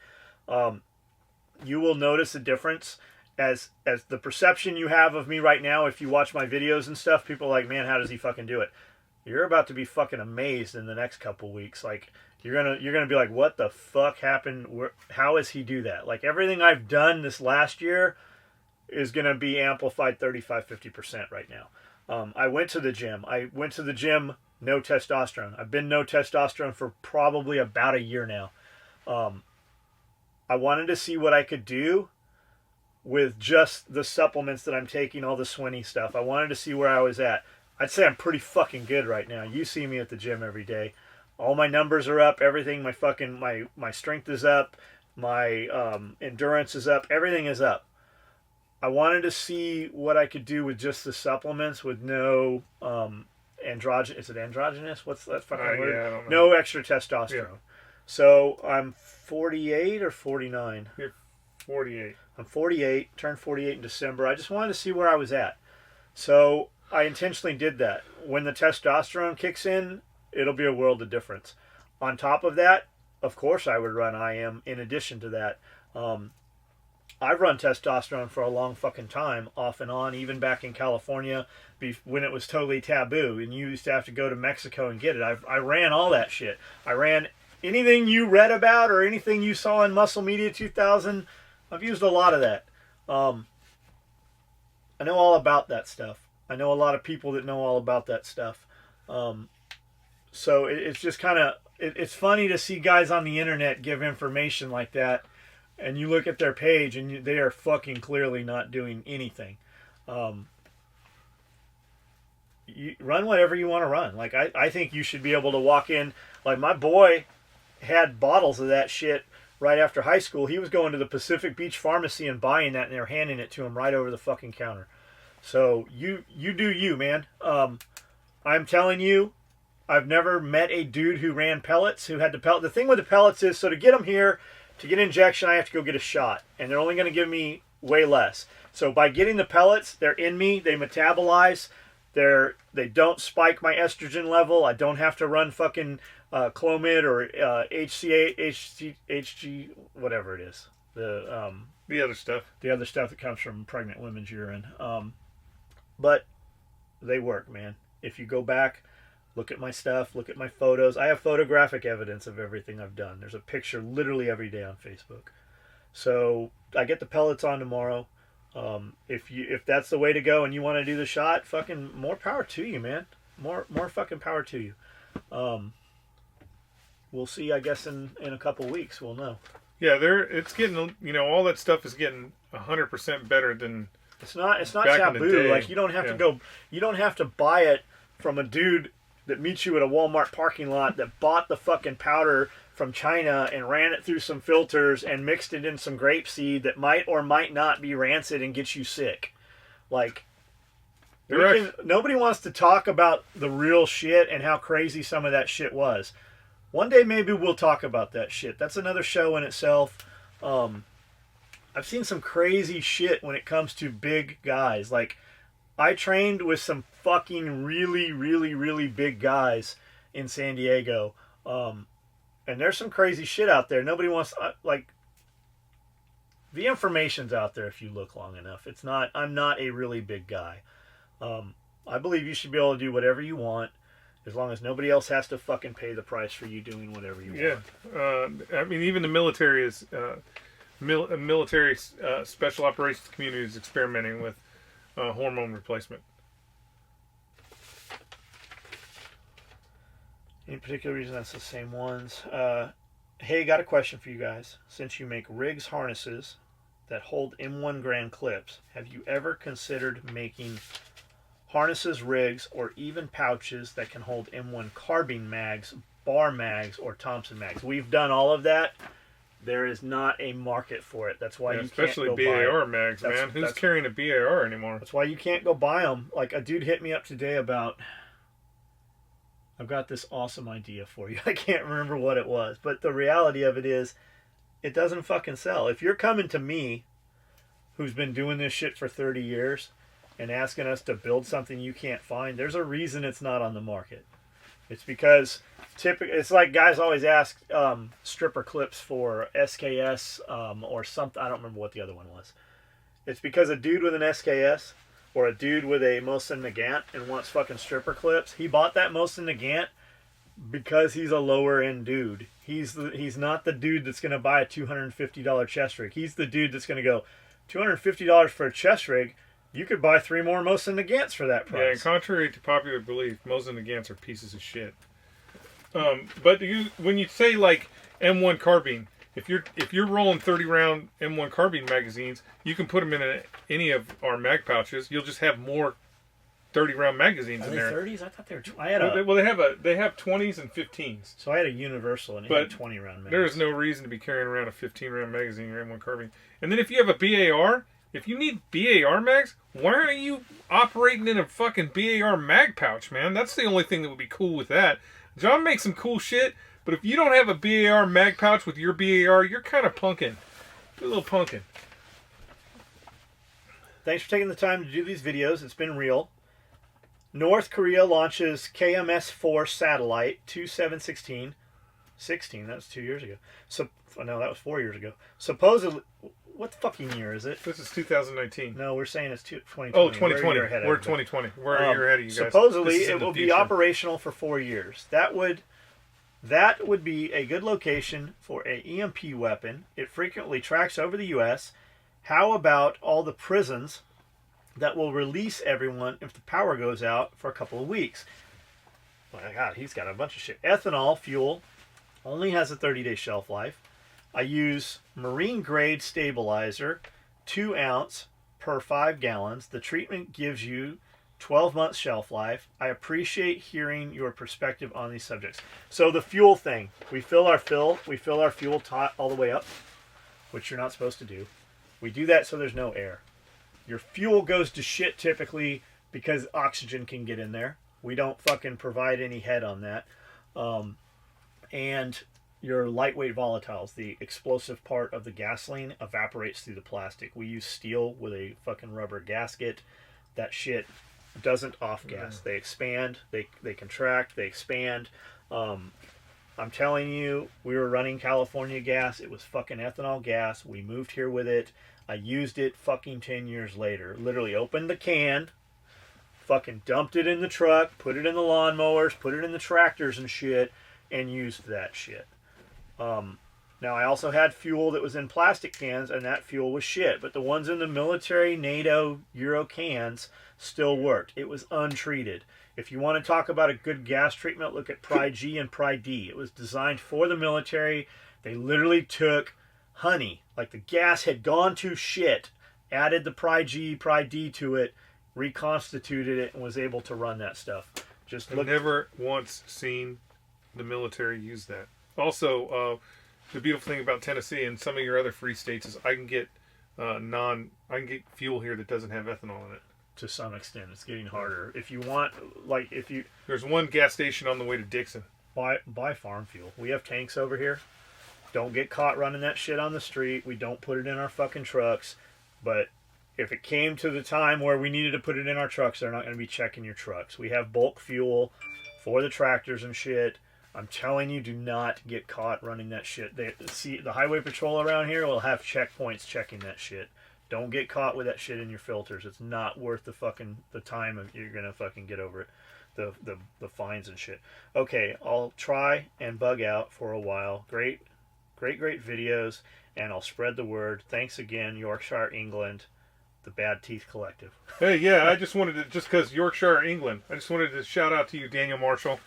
You will notice a difference as the perception you have of me right now. If you watch my videos and stuff, people are like, man, how does he fucking do it? You're about to be fucking amazed in the next couple weeks. Like, you're gonna be like, what the fuck happened? How does he do that? Like, everything I've done this last year is gonna be amplified 35-50% right now. I went to the gym. No testosterone. I've been no testosterone for probably about a year now. I wanted to see what I could do with just the supplements that I'm taking, all the Swinny stuff. I wanted to see where I was at. I'd say I'm pretty fucking good right now. You see me at the gym every day. All my numbers are up. Everything, my strength is up. My endurance is up. Everything is up. I wanted to see what I could do with just the supplements with no androgenous. Is it androgynous? What's that fucking word? Yeah, I don't know. No extra testosterone. Yeah. So I'm 48 or 49. You're 48. I'm 48. Turned 48 in December. I just wanted to see where I was at. So I intentionally did that. When the testosterone kicks in, it'll be a world of difference. On top of that, of course I would run IM in addition to that. I've run testosterone for a long fucking time, off and on, even back in California when it was totally taboo and you used to have to go to Mexico and get it. I ran all that shit. I ran anything you read about or anything you saw in Muscle Media 2000. I've used a lot of that. I know all about that stuff. I know a lot of people that know all about that stuff. So it's just kind of, it's funny to see guys on the internet give information like that, and you look at their page and they are fucking clearly not doing anything. You run whatever you want to run. Like, I think you should be able to walk in. Like, my boy had bottles of that shit right after high school. He was going to the Pacific Beach Pharmacy and buying that, and they were handing it to him right over the fucking counter. So you do you, man. I'm telling you, I've never met a dude who ran pellets, who had the pellet. The thing with the pellets is, so to get them here, to get injection, I have to go get a shot, and they're only going to give me way less. So by getting the pellets, they're in me, they metabolize, they don't spike my estrogen level. I don't have to run fucking Clomid or HG, whatever it is. The other stuff. The other stuff that comes from pregnant women's urine. But they work, man. If you go back, look at my stuff, look at my photos. I have photographic evidence of everything I've done. There's a picture literally every day on Facebook. So I get the pellets on tomorrow. If that's the way to go and you want to do the shot, fucking more power to you, man. More fucking power to you. We'll see, I guess, in a couple weeks. We'll know. Yeah, it's getting, all that stuff is getting 100% better than it's not back in the taboo. day. Like, you don't have to go, you don't have to buy it from a dude that meets you at a Walmart parking lot that bought the fucking powder from China and ran it through some filters and mixed it in some grapeseed that might or might not be rancid and get you sick. Like, nobody wants to talk about the real shit and how crazy some of that shit was. One day maybe we'll talk about that shit. That's another show in itself. I've seen some crazy shit when it comes to big guys. Like, I trained with some fucking really, really, really big guys in San Diego. And there's some crazy shit out there. Nobody wants, the information's out there if you look long enough. I'm not a really big guy. I believe you should be able to do whatever you want, as long as nobody else has to fucking pay the price for you doing whatever you want. Yeah. I mean, even the military is, military special operations community is experimenting with hormone replacement. Any particular reason that's the same ones? Hey, got a question for you guys. Since you make rigs harnesses that hold M1 Grand clips, have you ever considered making harnesses, rigs, or even pouches that can hold M1 carbine mags, bar mags, or Thompson mags. We've done all of that. There is not a market for it. That's why you especially can't go buy BAR it. mags, man. Who's carrying a BAR anymore? That's why you can't go buy them. Like, a dude hit me up today about, I've got this awesome idea for you. I can't remember what it was, but the reality of it is, it doesn't fucking sell. If you're coming to me, who's been doing this shit for 30 years, and asking us to build something you can't find, there's a reason it's not on the market. It's because it's like guys always ask stripper clips for SKS or something. I don't remember what the other one was. It's because a dude with an SKS or a dude with a Mosin Nagant and wants fucking stripper clips, he bought that Mosin Nagant because he's a lower end dude. He's not the dude that's going to buy a $250 chest rig. He's the dude that's going to go, $250 for a chest rig, you could buy 3 more Mosin Nagants for that price. Yeah, and contrary to popular belief, Mosin Nagants are pieces of shit. But when you say like M1 carbine, if you're rolling 30 round M1 carbine magazines, you can put them in any of our mag pouches. You'll just have more 30 round magazines in there. Are they 30s? I thought they were. They have 20s and 15s. So I had a Universal and it had 20 round magazines. There is no reason to be carrying around a 15 round magazine or M1 carbine. And then if you have a BAR, if you need BAR mags, why aren't you operating in a fucking BAR mag pouch, man? That's the only thing that would be cool with that. John makes some cool shit, but if you don't have a BAR mag pouch with your BAR, you're kind of punking. You're a little punking. Thanks for taking the time to do these videos. It's been real. North Korea launches KMS-4 satellite 2716. 16, that was 2 years ago. No, that was 4 years ago. Supposedly, what fucking year is it? This is 2019. No, we're saying it's 2020. Oh, 2020. We're 2020. We're a year ahead of you guys. Supposedly, it will be operational for 4 years. That would be a good location for an EMP weapon. It frequently tracks over the U.S. How about all the prisons that will release everyone if the power goes out for a couple of weeks? My God, he's got a bunch of shit. Ethanol fuel only has a 30-day shelf life. I use marine grade stabilizer, 2 ounce per 5 gallons. The treatment gives you 12 months shelf life. I appreciate hearing your perspective on these subjects. So the fuel thing, we fill our fuel all the way up, which you're not supposed to do. We do that so there's no air. Your fuel goes to shit typically because oxygen can get in there. We don't fucking provide any head on that. And your lightweight volatiles, the explosive part of the gasoline, evaporates through the plastic. We use steel with a fucking rubber gasket. That shit doesn't off-gas. They expand, they contract, they expand. I'm telling you, we were running California gas. It was fucking ethanol gas. We moved here with it. I used it fucking 10 years later. Literally opened the can, fucking dumped it in the truck, put it in the lawnmowers, put it in the tractors and shit, and used that shit. Now, I also had fuel that was in plastic cans, and that fuel was shit. But the ones in the military, NATO, Euro cans still worked. It was untreated. If you want to talk about a good gas treatment, look at Pri G and Pri D. It was designed for the military. They literally took honey, like the gas had gone to shit, added the Pri G, Pri D to it, reconstituted it, and was able to run that stuff. I've never once seen the military use that. Also, the beautiful thing about Tennessee and some of your other free states is I can get fuel here that doesn't have ethanol in it. To some extent, it's getting harder. If you want, there's one gas station on the way to Dixon. Buy farm fuel. We have tanks over here. Don't get caught running that shit on the street. We don't put it in our fucking trucks. But if it came to the time where we needed to put it in our trucks, they're not going to be checking your trucks. We have bulk fuel for the tractors and shit. I'm telling you, do not get caught running that shit. The highway patrol around here will have checkpoints checking that shit. Don't get caught with that shit in your filters. It's not worth the time you're gonna fucking get over it. The fines and shit. Okay, I'll try and bug out for a while. Great videos, and I'll spread the word. Thanks again, Yorkshire, England, the Bad Teeth Collective. Hey, yeah, I just wanted to, just because Yorkshire, England, I just wanted to shout out to you, Daniel Marshall.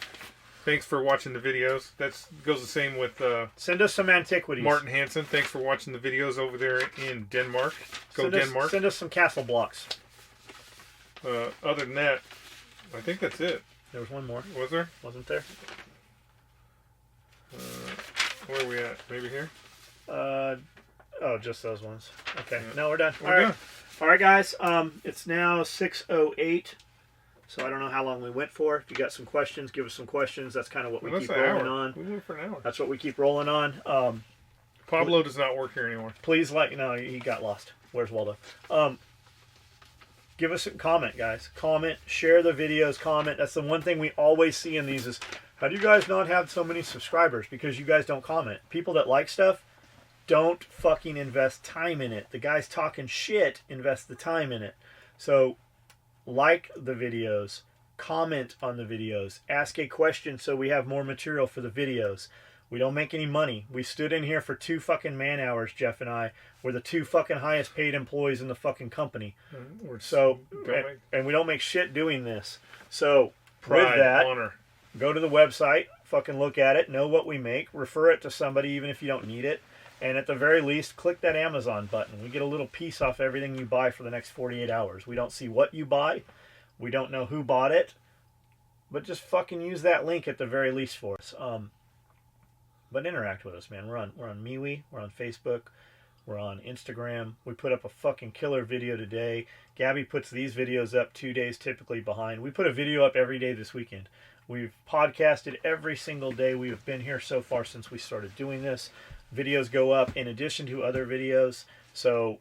Thanks for watching the videos. That goes the same with... send us some antiquities. Martin Hansen, thanks for watching the videos over there in Denmark. Denmark. Send us some castle blocks. Other than that, I think that's it. There was one more. Was there? Wasn't there? Where are we at? Maybe here? Oh, just those ones. Okay. Yeah. No, we're done. We're done. All right, guys. It's now 6:08. So I don't know how long we went for. If you got some questions, give us some questions. That's kind of what we keep rolling on. We went for an hour. That's what we keep rolling on. Pablo does not work here anymore. Please no, he got lost. Where's Waldo? Give us a comment, guys. Comment, share the videos, comment. That's the one thing we always see in these is, how do you guys not have so many subscribers? Because you guys don't comment. People that like stuff don't fucking invest time in it. The guys talking shit invest the time in it. So like the videos, comment on the videos, ask a question so we have more material for the videos. We don't make any money. We stood in here for 2 fucking man hours, Jeff and I. We're the 2 fucking highest paid employees in the fucking company. And we don't make shit doing this. So pride, with that, honor. Go to the website, fucking look at it, know what we make, refer it to somebody even if you don't need it. And at the very least, click that Amazon button. We get a little piece off everything you buy for the next 48 hours. We don't see what you buy. We don't know who bought it. But just fucking use that link at the very least for us. But interact with us, man. We're on MeWe. We're on Facebook. We're on Instagram. We put up a fucking killer video today. Gabby puts these videos up 2 days typically behind. We put a video up every day this weekend. We've podcasted every single day. We have been here so far since we started doing this. Videos go up in addition to other videos. So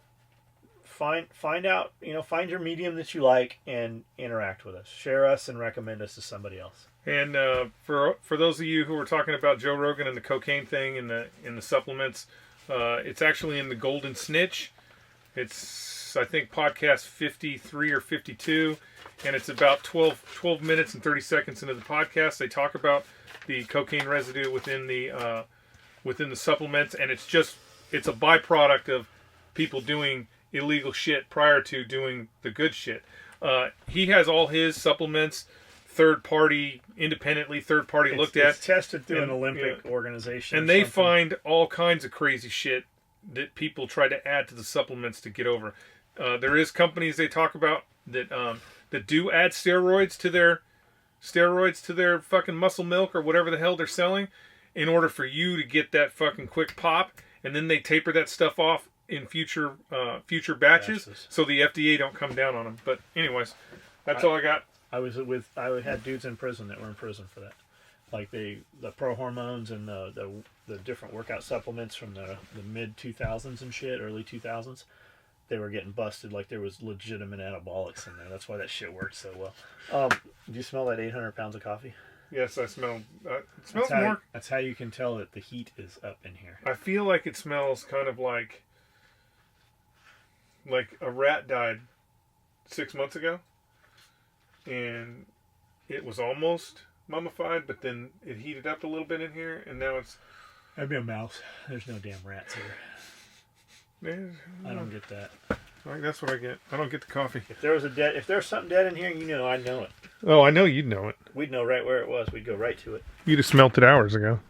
find out, find your medium that you like and interact with us. Share us and recommend us to somebody else. And for those of you who were talking about Joe Rogan and the cocaine thing in the supplements, it's actually in the Golden Snitch. It's, I think, podcast 53 or 52, and it's about 12 minutes and 30 seconds into the podcast. They talk about the cocaine residue within the supplements, and it's a byproduct of people doing illegal shit prior to doing the good shit. He has all his supplements independently looked at. It's tested through an Olympic organization. And they find all kinds of crazy shit that people try to add to the supplements to get over. There is companies they talk about that do add steroids to their fucking muscle milk or whatever the hell they're selling in order for you to get that fucking quick pop, and then they taper that stuff off in future batches so the FDA don't come down on them. But anyways, that's all I got. I had dudes in prison that were in prison for that. Like the pro hormones and the different workout supplements from the mid 2000s and shit, early 2000s. They were getting busted like there was legitimate anabolics in there. That's why that shit worked so well. Do you smell that 800 pounds of coffee? Yes, I smell. It smells more. That's how you can tell that the heat is up in here. I feel like it smells kind of like a rat died 6 months ago, and it was almost mummified, but then it heated up a little bit in here, and now it's... That'd be a mouse. There's no damn rats here. I don't get that. That's what I get. I don't get the coffee. If there's something dead in here, I'd know it. Oh, I know you'd know it. We'd know right where it was. We'd go right to it. You'd have smelt it hours ago.